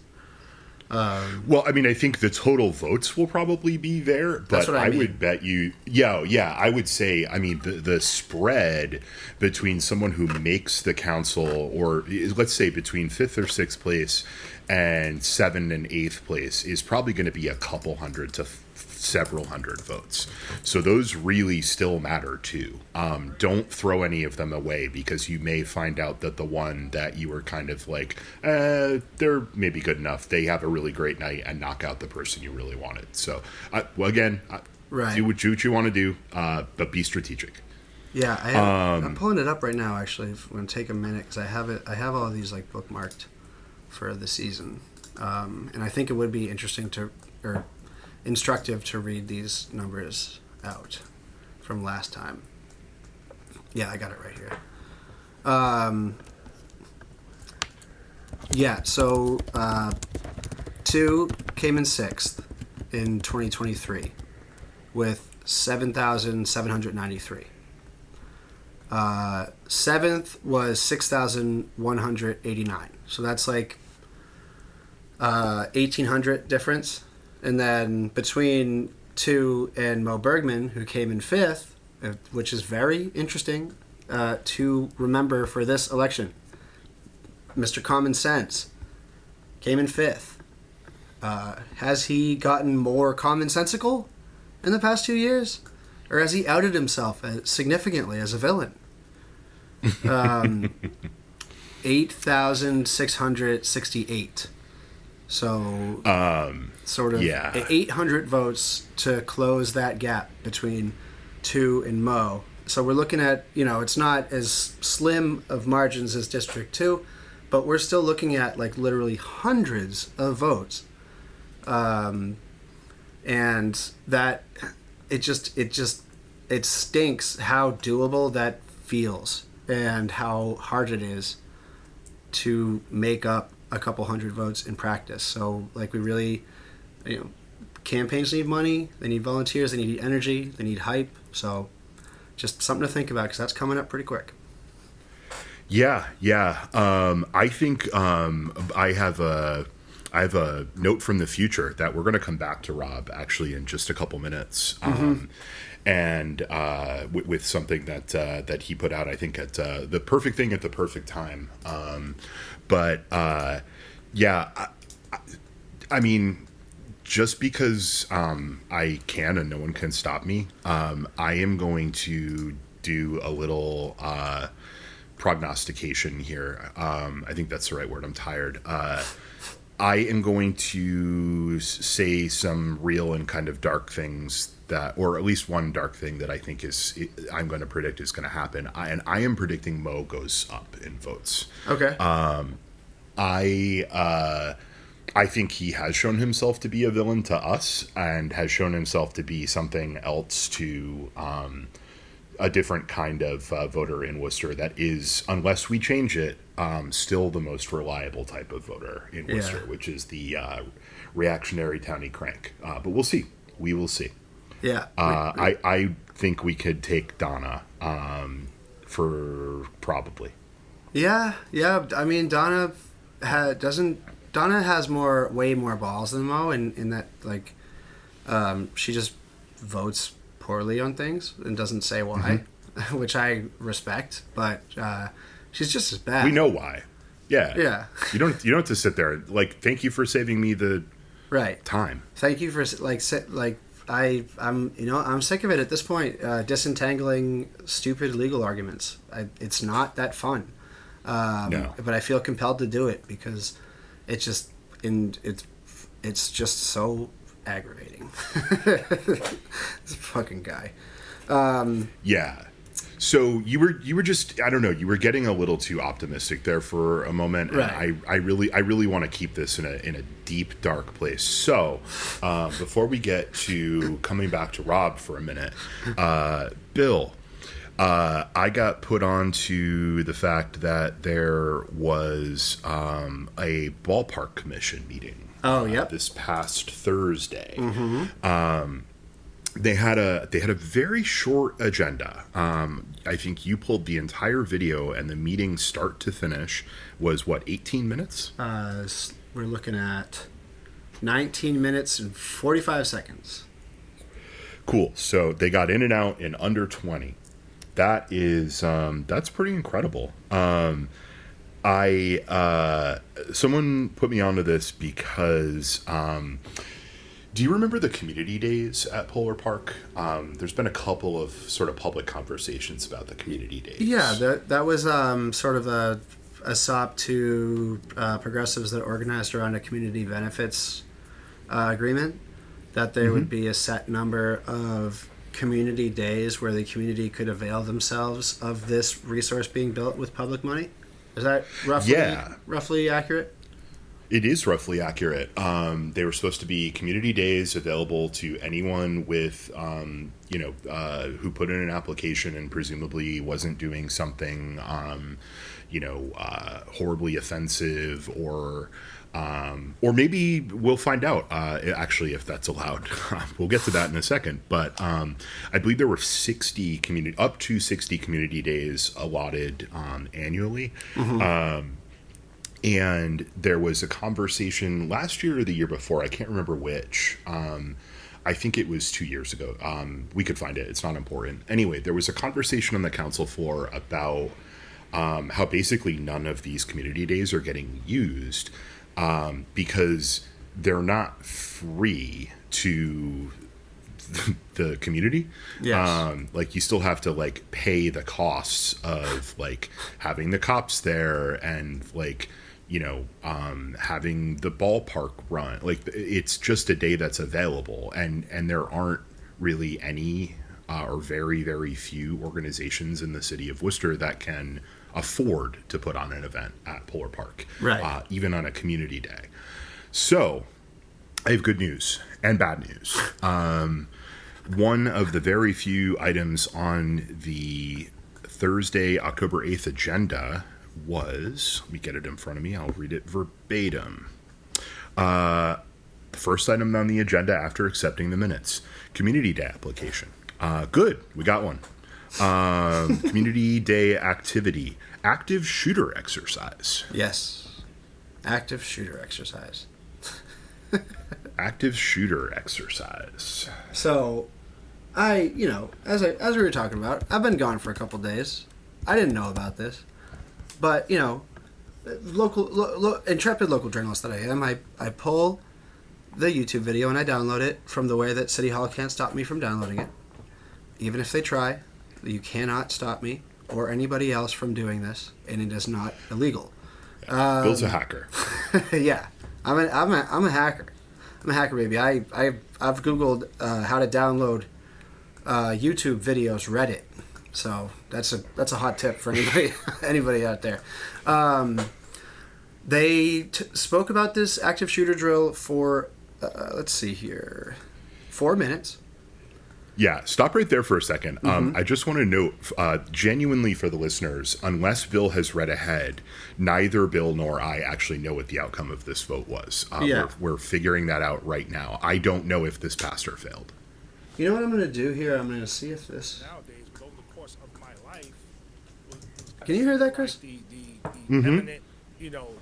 Well, I mean, I think the total votes will probably be there, but I would bet you, I would say, I mean, the spread between someone who makes the council, or let's say between 5th or 6th place and 7th and 8th place, is probably going to be a couple hundred to several hundred votes. So those really still matter too. Don't throw any of them away, because you may find out that the one that you were kind of like, they're maybe good enough, they have a really great night and knock out the person you really wanted. So do what you want to do, but be strategic. Yeah, I'm pulling it up right now. Actually, I'm going to take a minute because I have all of these like bookmarked for the season, and I think it would be interesting or instructive to read these numbers out from last time. Yeah, I got it right here. So 2 came in 6th in 2023 with 7,793. 7th was 6,189. So that's like 1,800 difference. And then between 2 and Mo Bergman, who came in 5th, which is very interesting to remember for this election. Mr. Common Sense came in 5th. Has he gotten more commonsensical in the past 2 years? Or has he outed himself significantly as a villain? 8,668. So, sort of 800 votes to close that gap between 2 and Mo. So we're looking at, it's not as slim of margins as District 2, but we're still looking at like literally hundreds of votes. And that, it stinks how doable that feels and how hard it is to make up a couple hundred votes in practice. So like we really, campaigns need money, they need volunteers, they need energy, they need hype. So just something to think about, because that's coming up pretty quick. Yeah. I think I have a note from the future that we're going to come back to Rob actually in just a couple minutes. And with something that he put out, I think at the perfect thing at the perfect time. I mean, just because I can and no one can stop me, I am going to do a little prognostication here. I think that's the right word. I'm tired. I am going to say some real and kind of dark things that, or at least one dark thing that I think I'm going to predict is going to happen. And I am predicting Mo goes up in votes. Okay. I think he has shown himself to be a villain to us and has shown himself to be something else to a different kind of voter in Worcester that is, unless we change it, still the most reliable type of voter in Worcester, which is the reactionary townie crank. But we'll see. We will see. Yeah. I think we could take Donna for probably. Yeah. I mean, Donna has way more balls than Mo in that, like, she just votes poorly on things and doesn't say why, which I respect, but she's just as bad. We know why. Yeah. Yeah. You don't have to sit there like, thank you for saving me the time. Thank you for I'm sick of it at this point, disentangling stupid legal arguments. It's not that fun. No. But I feel compelled to do it because it's just so aggravating. This fucking guy. Yeah. So you were just, I don't know, you were getting a little too optimistic there for a moment, and right. I really want to keep this in a deep dark place. So before we get to coming back to Rob for a minute, Bill, I got put on to the fact that there was a ballpark commission meeting. Oh, yep. This past Thursday. They had a very short agenda. I think you pulled the entire video, and the meeting start to finish was 18 minutes? We're looking at 19 minutes and 45 seconds. Cool. So they got in and out in under 20. That is that's pretty incredible. Someone put me onto this because do you remember the community days at Polar Park? There's been a couple of sort of public conversations about the community days. Yeah, that was sort of a sop to progressives that organized around a community benefits agreement, that there would be a set number of community days where the community could avail themselves of this resource being built with public money. Is that roughly accurate? It is roughly accurate. They were supposed to be community days available to anyone with, who put in an application and presumably wasn't doing something, horribly offensive or maybe we'll find out, actually, if that's allowed. We'll get to that in a second. But I believe there were up to 60 community days allotted annually. And there was a conversation last year or the year before, I can't remember which. I think it was 2 years ago. We could find it. It's not important. Anyway, there was a conversation on the council floor about how basically none of these community days are getting used because they're not free to the community. Yes. You still have to pay the costs of having the cops there and having the ballpark run. It's just a day that's available, and there aren't really any or very, very few organizations in the city of Worcester that can afford to put on an event at Polar Park, right? Even on a community day. So I have good news and bad news. One of the very few items on the Thursday, October 8th agenda was, let me get it in front of me, I'll read it verbatim. First item on the agenda after accepting the minutes, community day application. Good, we got one. Community day activity, active shooter exercise. Yes, active shooter exercise. Active shooter exercise. So, as we were talking about, I've been gone for a couple days. I didn't know about this, but intrepid local journalist that I am, I pull the YouTube video and I download it from the way that City Hall can't stop me from downloading it. Even if they try, you cannot stop me or anybody else from doing this, and it is not illegal. Bill's a hacker. Yeah, I'm a hacker. I'm a hacker, baby. I've Googled how to download YouTube videos, Reddit. So that's a hot tip for anybody out there. They spoke about this active shooter drill for let's see here, 4 minutes. Yeah, stop right there for a second. I just want to note, genuinely for the listeners, unless Bill has read ahead, neither Bill nor I actually know what the outcome of this vote was. We're figuring that out right now. I don't know if this passed or failed. You know what I'm going to do here? I'm going to see if this... Nowadays, but over the course of my life... Can you hear that, Chris? The eminent,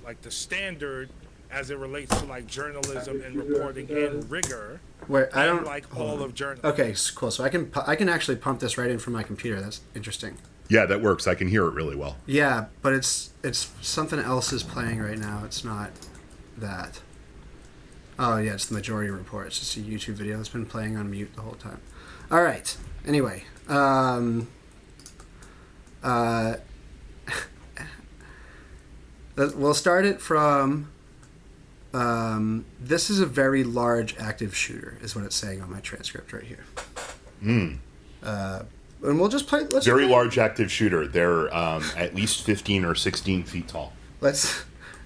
like the standard as it relates to like journalism and reporting and rigor. Where I don't like all of journalism. Okay, cool. So I can actually pump this right in from my computer. That's interesting. Yeah, that works. I can hear it really well. Yeah, but it's something else is playing right now. It's not that. Oh yeah, it's the majority report. It's just a YouTube video that's been playing on mute the whole time. All right. Anyway, we'll start it from. This is a very large active shooter, is what it's saying on my transcript right here. And we'll just play. Very large active shooter. They're at least 15 or 16 feet tall.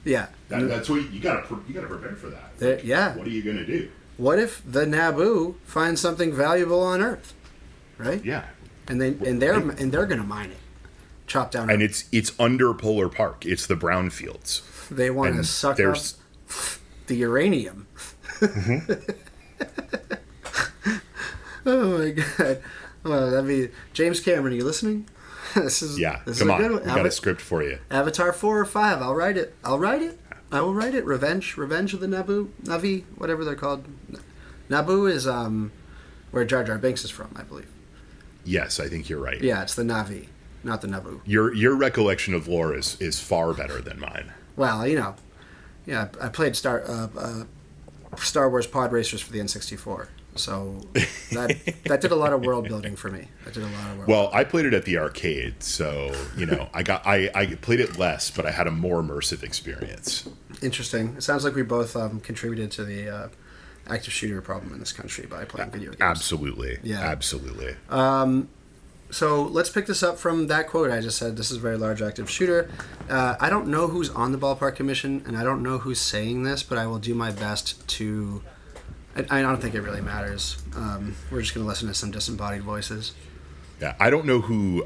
Yeah. That's what you gotta prepare for that. Yeah. What are you gonna do? What if the Naboo finds something valuable on Earth, right? Yeah. And they're gonna mine it, chop down. And it's under Polar Park. It's the brownfields. They want to suck up the uranium. Oh my god! Well, that'd be James Cameron. Are you listening? This is come on. We got a script for you. Avatar 4 or 5. I'll write it. I will write it. Revenge of the Naboo, Navi, whatever they're called. Naboo is where Jar Jar Binks is from, I believe. Yes, I think you're right. Yeah, it's the Navi, not the Naboo. Your recollection of lore is far better than mine. Well, yeah, I played Star Wars Pod Racers for the N64, so that did a lot of world building for me. Well, I played it at the arcade, so I played it less, but I had a more immersive experience. Interesting. It sounds like we both contributed to the active shooter problem in this country by playing video games. Absolutely. Yeah. Absolutely. So let's pick this up from that quote I just said. This is a very large active shooter. I don't know who's on the Ballpark Commission, and I don't know who's saying this, but I will do my best to... I don't think it really matters. We're just going to listen to some disembodied voices. Yeah, I don't know who's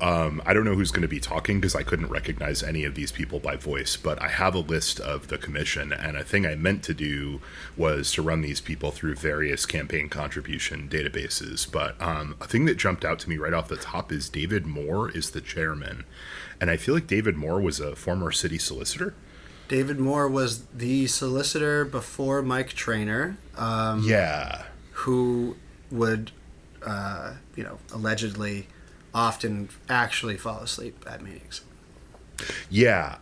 going to be talking because I couldn't recognize any of these people by voice, but I have a list of the commission, and a thing I meant to do was to run these people through various campaign contribution databases. But a thing that jumped out to me right off the top is David Moore is the chairman, and I feel like David Moore was a former city solicitor. David Moore was the solicitor before Mike Traynor. Who would, allegedly often actually fall asleep at meetings. Yeah,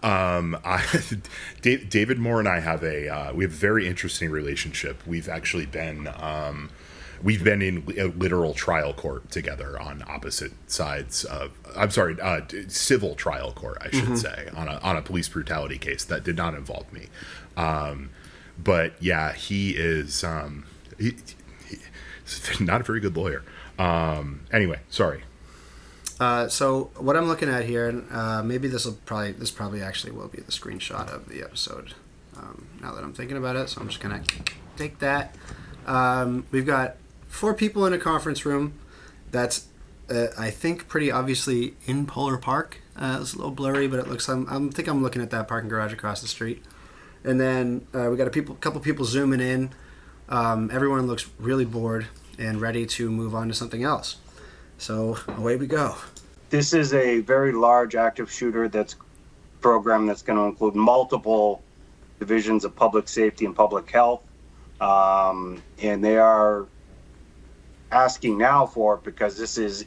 David Moore and I have a very interesting relationship. We've actually been in a literal trial court together on opposite sides of. Civil trial court, I should say, on a police brutality case that did not involve me. But yeah, he is he's not a very good lawyer. Anyway, sorry. So what I'm looking at here, maybe this probably actually will be the screenshot of the episode. Now that I'm thinking about it, so I'm just gonna take that. We've got 4 people in a conference room. That's I think pretty obviously in Polar Park. It's a little blurry, but it looks. I think I'm looking at that parking garage across the street. And then we got a couple people zooming in. Everyone looks really bored and ready to move on to something else. So away we go. This is a very large active shooter program that's going to include multiple divisions of public safety and public health. And they are asking now for it because this is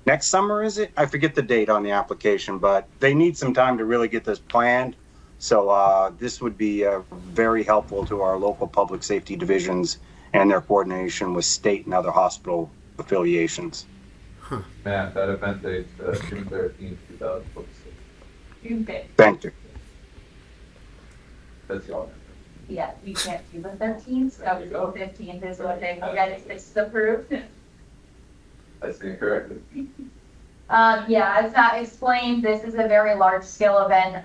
next summer, is it? I forget the date on the application, but they need some time to really get this planned. So this would be very helpful to our local public safety divisions and their coordination with state and other hospital affiliations. Matt, that event date, June 13th, 2026. June 5th. Thank you. That's all. Yeah, we can't do the 13th, There you so go. the 15th is what they will get if this is approved. I stand corrected. Yeah, as Matt explained, this is a very large scale event.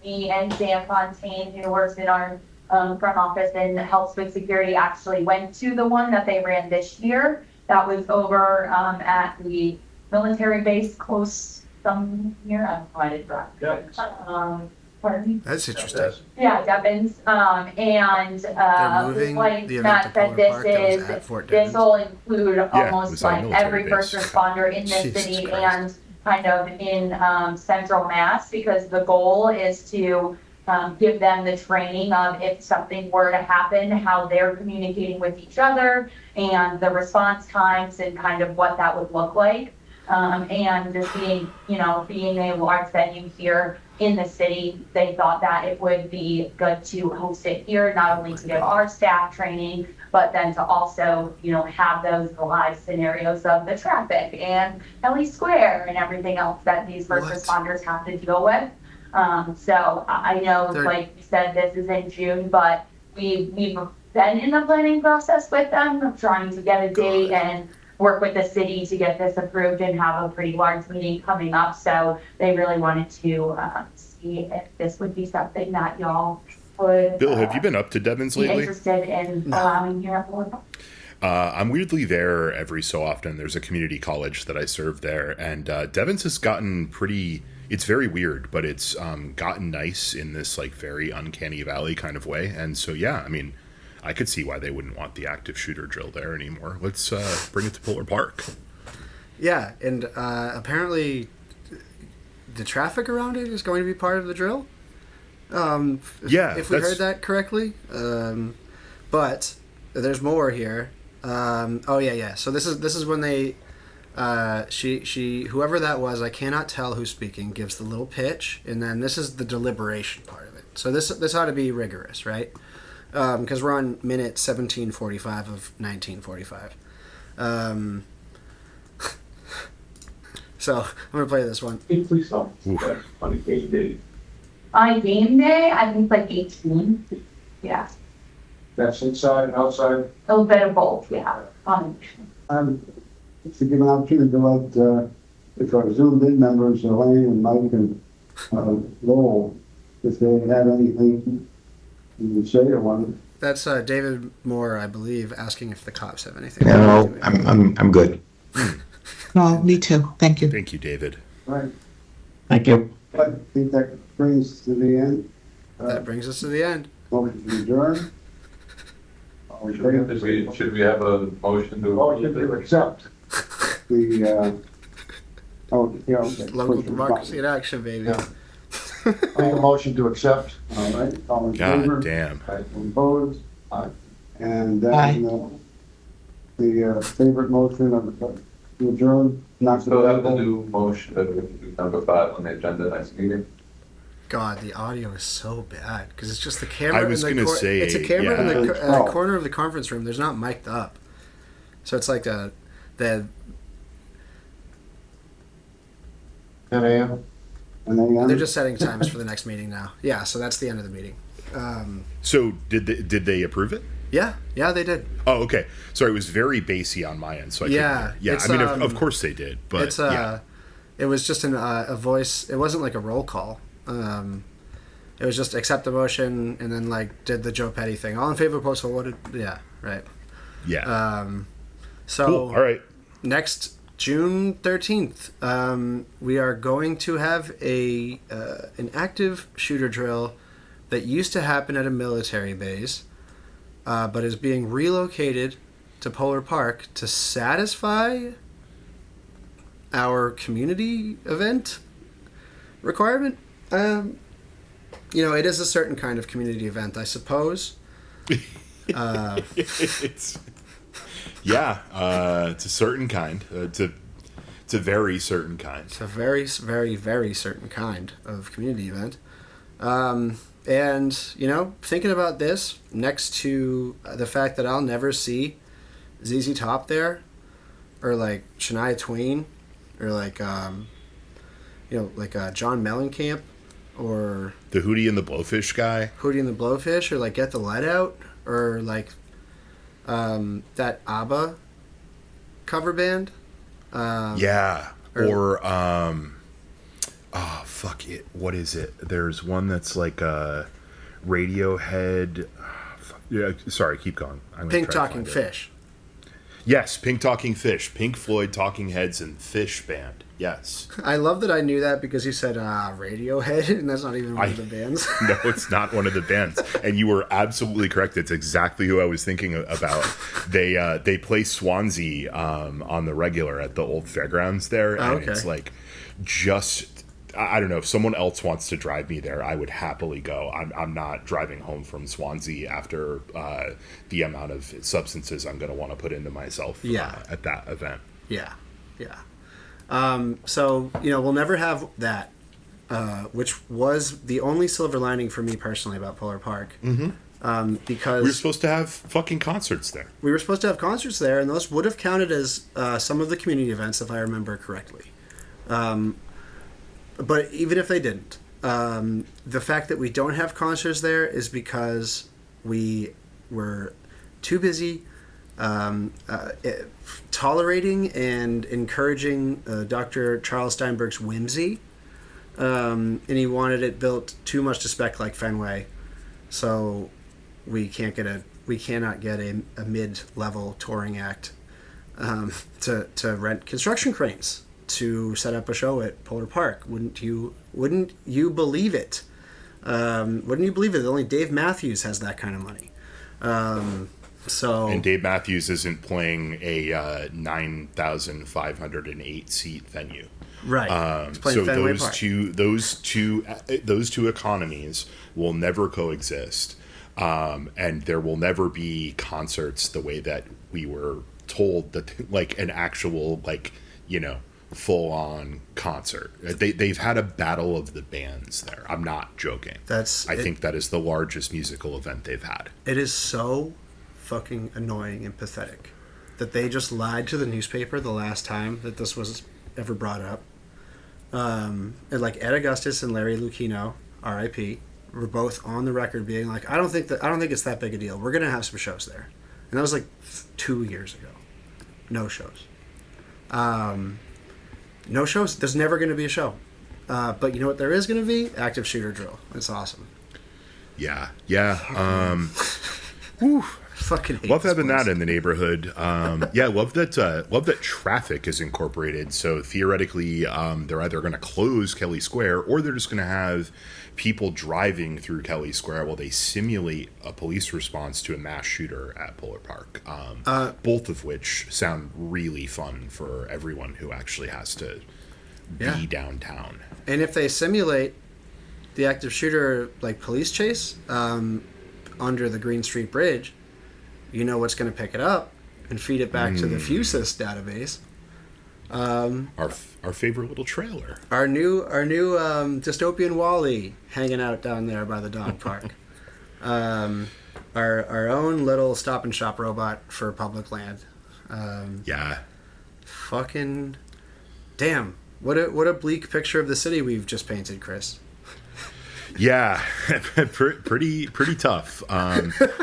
Me and Dan Fontaine, who works in our front office and helps with security, actually went to the one that they ran this year. That was over at the military base close some year. I don't know, I didn't drive. Pardon me? That's interesting. Yeah, Devon's, and, They're moving like the event Matt to said, Polar Park that was at this Fort is, Devens. this will include it almost was on like military every base. first responder in the Jesus city Christ. and kind of in, central Mass, because the goal is to, give them the training of if something were to happen, how they're communicating with each other and the response times and kind of what that would look like. And just being, being a large venue here in the city, they thought that it would be good to host it here, not only to give our staff training, but then to also, have those live scenarios of the traffic and Ellie Square and everything else that these first What? responders have to deal with. So I know, They're- like you said, this is in June, but we've been in the planning process with them, trying to get a date and work with the city to get this approved and have a pretty large meeting coming up. So they really wanted to see if this would be something that y'all would Bill, have you been up to Devens be lately? interested in allowing here at Polar Park. I'm weirdly there every so often. There's a community college that I serve there, and Devens has gotten pretty. It's very weird, but it's gotten nice in this like very uncanny valley kind of way. And so, yeah, I mean, I could see why they wouldn't want the active shooter drill there anymore. Let's bring it to Polar Park. Yeah, and apparently the traffic around it is going to be part of the drill. If we heard that correctly. But there's more here. Yeah. So this is when they, she whoever that was, I cannot tell who's speaking, gives the little pitch, and then this is the deliberation part of it. So this ought to be rigorous, right? Because we're on minute 1745 of 1945. So I'm gonna play this one. Hey, please don't. On a game day. On game day, I think like 18. Yeah, That's inside and outside? a little bit of both, yeah. To give an opportunity to let, if our Zoom in members, Elaine and Mike and, Lowell, if they have anything to say or want. That's David Moore, I believe, asking if the cops have anything. No, I'm good. No, me too. Thank you. Thank you, David. Right. Thank you. I think that brings to the end. That brings us to the end. Motion to adjourn. All in favor? Should we have a motion to? Motion to accept the, okay. Local democracy in action, baby. Yeah. Make a motion to accept. All right, all in favor? God damn. Opposed? Aye. And Aye. then, the favorite motion of, to adjourn, not So have the available. new motion that we can do number 5 on the agenda next meeting. God, the audio is so bad because it's just the camera. I was in the gonna say, it's a camera in yeah. the Oh. corner of the conference room. There's not mic'd up, so it's like the 10 a.m. And then, they're just setting times for the next meeting now. Yeah, so that's the end of the meeting. So did they approve it? Yeah, they did. Oh, okay. Sorry, it was very bassy on my end, so I Yeah, couldn't hear. Yeah. it's, I mean, of course they did, but It's yeah. it was just a voice. It wasn't like a roll call. It was just accept the motion and then like did the Joe Petty thing. All in favor, opposed, so voted. Yeah, right. Yeah. So Cool. All right. next June 13th, we are going to have an active shooter drill that used to happen at a military base, but is being relocated to Polar Park to satisfy our community event requirement. It is a certain kind of community event, I suppose. It's it's a certain kind. It's a very certain kind. It's a very, very, very certain kind of community event. And, thinking about this next to the fact that I'll never see ZZ Top there, or like Shania Twain, or like, John Mellencamp, or the Hootie and the Blowfish guy. Hootie and the Blowfish, or like Get the Lead Out, or like that ABBA cover band. Fuck it. What is it? There's one that's like a Radiohead. Yeah, sorry, keep going. Pink Talking Fish. Yes, Pink Talking Fish. Pink Floyd, Talking Heads, and Fish Band. Yes. I love that I knew that because you said Radiohead, and that's not even one of the bands. No, it's not one of the bands. And you were absolutely correct. It's exactly who I was thinking about. They play Swansea on the regular at the old fairgrounds there. And it's like I don't know, if someone else wants to drive me there, I would happily go. I'm not driving home from Swansea after the amount of substances I'm going to want to put into myself at that event. Yeah. So, we'll never have that, which was the only silver lining for me personally about Polar Park. Mm-hmm. Because we were supposed to have fucking concerts there. We were supposed to have concerts there, and those would have counted as some of the community events, if I remember correctly. But even if they didn't, the fact that we don't have concerts there is because we were too busy tolerating and encouraging Dr. Charles Steinberg's whimsy, and he wanted it built too much to spec like Fenway, so we cannot get a mid-level touring act to rent construction cranes to set up a show at Polar Park. Wouldn't you believe it? Wouldn't you believe it? Only Dave Matthews has that kind of money. And Dave Matthews isn't playing a 9,508 seat venue. Right. So those two economies will never coexist, and there will never be concerts the way that we were told that, like an actual full-on concert. They've had a battle of the bands there. I'm not joking. I think that is the largest musical event they've had. It is so fucking annoying and pathetic that they just lied to the newspaper the last time that this was ever brought up. And like Ed Augustus and Larry Lucchino, R.I.P., were both on the record being like, I don't think it's that big a deal. We're gonna have some shows there, and that was like 2 years ago. No shows. No shows. There's never going to be a show. But you know what there is going to be? Active shooter drill. It's awesome. Yeah. Whew. Fucking hate love having that in the neighborhood. Love that traffic is incorporated. So theoretically, they're either going to close Kelly Square or they're just going to have people driving through Kelly Square while they simulate a police response to a mass shooter at Polar Park. Both of which sound really fun for everyone who actually has to be downtown. And if they simulate the active shooter police chase under the Green Street Bridge, you know what's going to pick it up and feed it back to the FUSIS database. Our favorite little trailer. Our new dystopian Wall-E hanging out down there by the dog park. Our own little Stop and Shop robot for public land. Fucking damn! What a bleak picture of the city we've just painted, Chris. Yeah, pretty tough.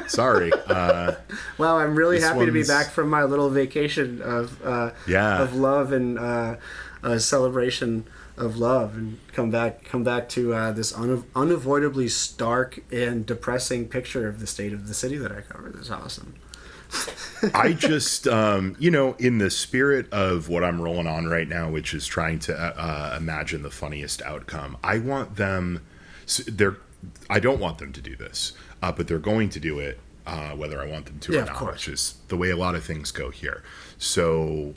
Sorry. Well, I'm really happy to be back from my little vacation of love and celebration of love, and come back to this unavoidably stark and depressing picture of the state of the city that I covered. That's awesome. I just, in the spirit of what I'm rolling on right now, which is trying to imagine the funniest outcome, I want them. I don't want them to do this, but they're going to do it, whether I want them to or not, which is the way a lot of things go here. So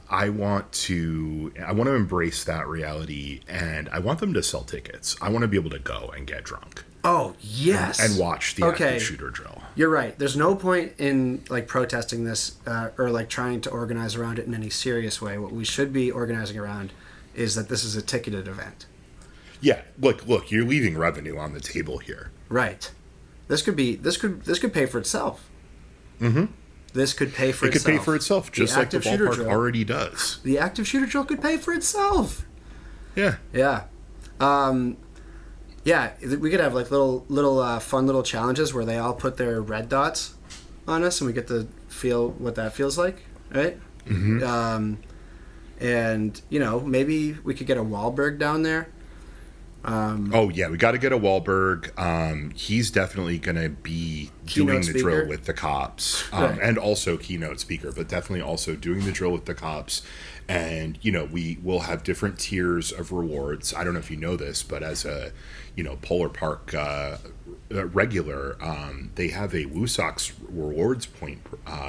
I want to embrace that reality, and I want them to sell tickets. I want to be able to go and get drunk. Oh, yes. And watch the active shooter drill. You're right. There's no point in protesting this or trying to organize around it in any serious way. What we should be organizing around is that this is a ticketed event. Yeah, look, you're leaving revenue on the table here. Right. This could pay for itself. Mm-hmm. This could pay for itself. It could pay for itself, just like the ballpark drill already does. The active shooter drill could pay for itself. Yeah. Yeah. Yeah, we could have like little fun little challenges where they all put their red dots on us and we get to feel what that feels like, right? Mm-hmm. And, maybe we could get a Wahlberg down there. We got to get a Wahlberg. He's definitely going to be doing the drill with the cops, Right. and also keynote speaker, but definitely also doing the drill with the cops. And, we will have different tiers of rewards. I don't know if you know this, but as a, Polar Park regular, they have a WooSox rewards point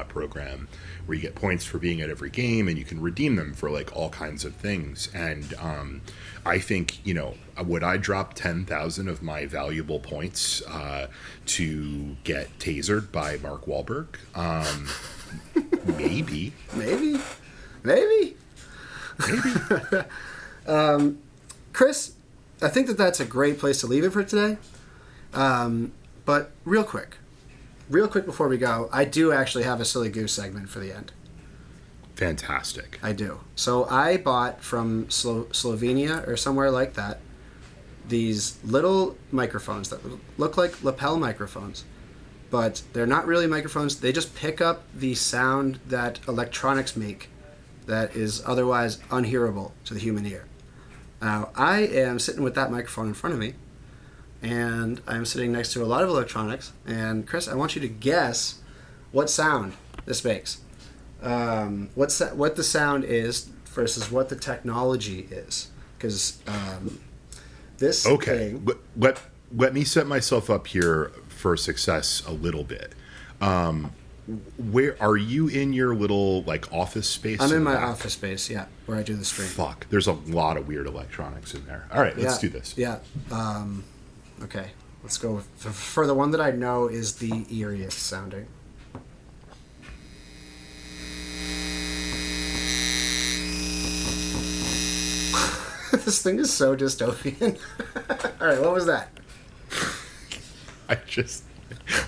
program where you get points for being at every game and you can redeem them for like all kinds of things. And I think, would I drop 10,000 of my valuable points to get tasered by Mark Wahlberg? Maybe. Maybe. Chris, I think that's a great place to leave it for today. But real quick before we go, I do actually have a silly goose segment for the end. Fantastic. I do. So I bought from Slovenia or somewhere like that these little microphones that look like lapel microphones, but they're not really microphones. They just pick up the sound that electronics make that is otherwise unhearable to the human ear. Now, I am sitting with that microphone in front of me, and I'm sitting next to a lot of electronics. And Chris, I want you to guess what sound this makes. What the sound is versus what the technology is. Because this thing... Let me set myself up here for success a little bit. Where are you in your little office space? I'm in my office space, yeah, where I do the stream. Fuck, there's a lot of weird electronics in there. All right, let's do this. Yeah. Okay, let's go for the one that I know is the eeriest sounding. This thing is so dystopian. All right, what was that?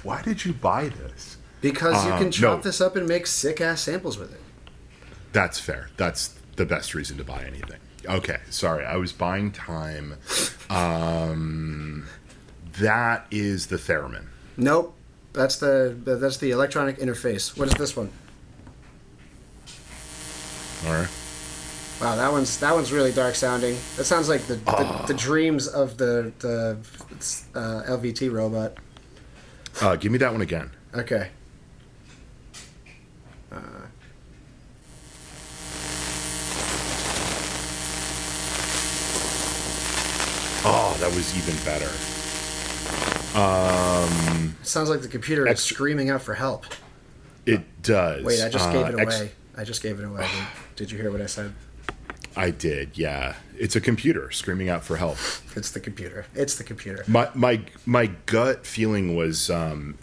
Why did you buy this? Because you can chop this up and make sick-ass samples with it. That's fair. That's the best reason to buy anything. Okay, sorry. I was buying time. That is the theremin. Nope. That's the electronic interface. What is this one? All right. Wow, that one's really dark sounding. That sounds like the dreams of the LVT robot. Give me that one again. Okay. That was even better. It sounds like the computer is screaming out for help. It does. Wait, I just gave it away. Did you hear what I said? I did, yeah. It's a computer screaming out for help. It's the computer. My gut feeling was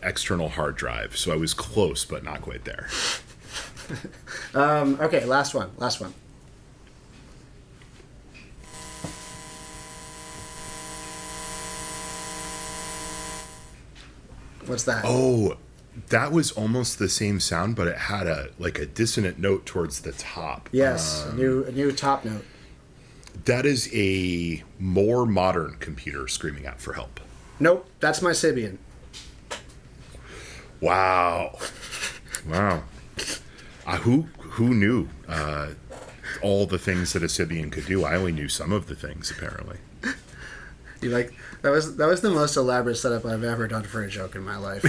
external hard drive, so I was close, but not quite there. Okay, last one. What's that? Oh, that was almost the same sound, but it had a dissonant note towards the top. Yes, a new top note. That is a more modern computer screaming out for help. Nope, that's my Sibian. Wow. Who knew all the things that a Sibian could do? I only knew some of the things, apparently. That was the most elaborate setup I've ever done for a joke in my life.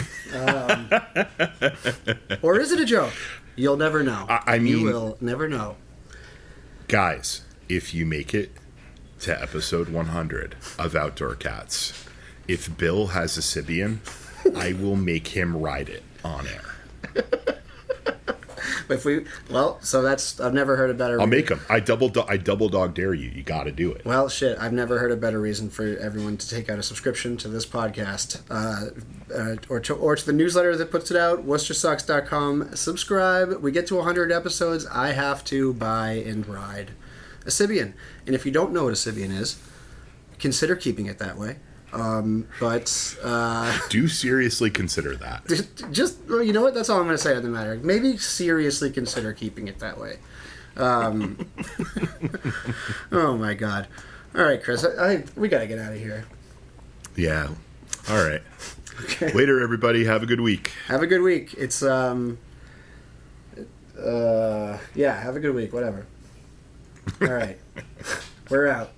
Or is it a joke? You'll never know. You will never know. Guys, if you make it to episode 100 of Outdoor Cats, if Bill has a Sibian, I will make him ride it on air. I've never heard a better. I'll make him. I double dog dare you. You got to do it. Well, shit, I've never heard a better reason for everyone to take out a subscription to this podcast, or to the newsletter that puts it out, WorcesterSucks.com. Subscribe. We get to 100 episodes. I have to buy and ride a Sibian, and if you don't know what a Sibian is, consider keeping it that way. But do seriously consider that. Just, you know what? That's all I'm going to say on the matter. Maybe seriously consider keeping it that way. Oh my God! All right, Chris, we got to get out of here. Yeah. All right. Okay. Later, everybody. Have a good week. Have a good week. It's yeah. Have a good week. Whatever. All right. We're out.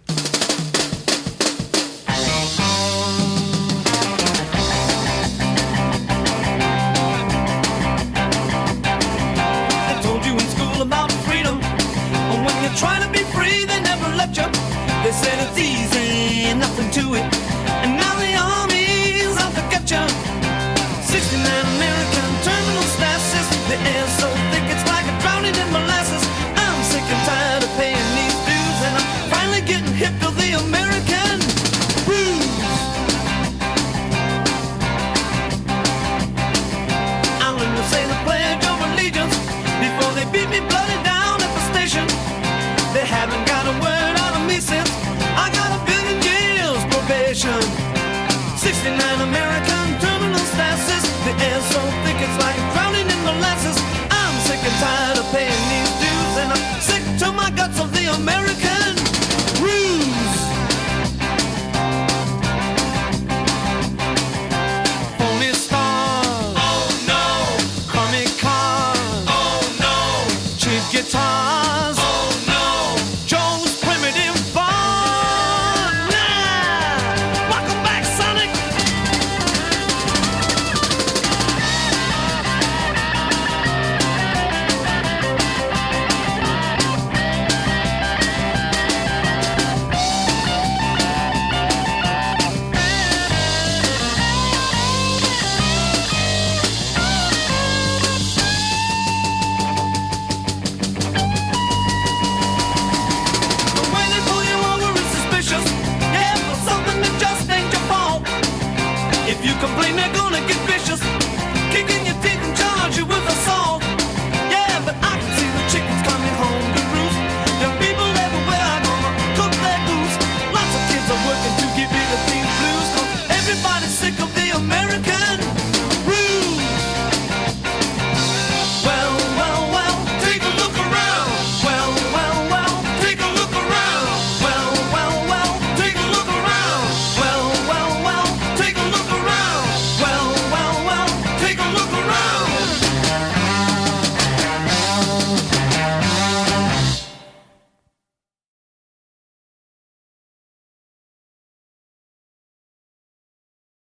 Trying to be free, they never let you. They said it's easy, nothing to it. And now the army's out to get you. 69 American terminal statuses. The air's so thick it's like a drowning in molasses. I'm sick and tired of paying these dues, and I'm finally getting hip to the American blues. I learned to say the Pledge of Allegiance before they beat me bloody down at the station. They haven't got a word out of me since I got a billion years probation. 69 American terminal statuses. The air's so thick it's like drowning in molasses. I'm sick and tired of paying these dues, and I'm sick to my guts of the American rules. Phony stars, oh no. Crummy cars, oh no. Cheap guitars.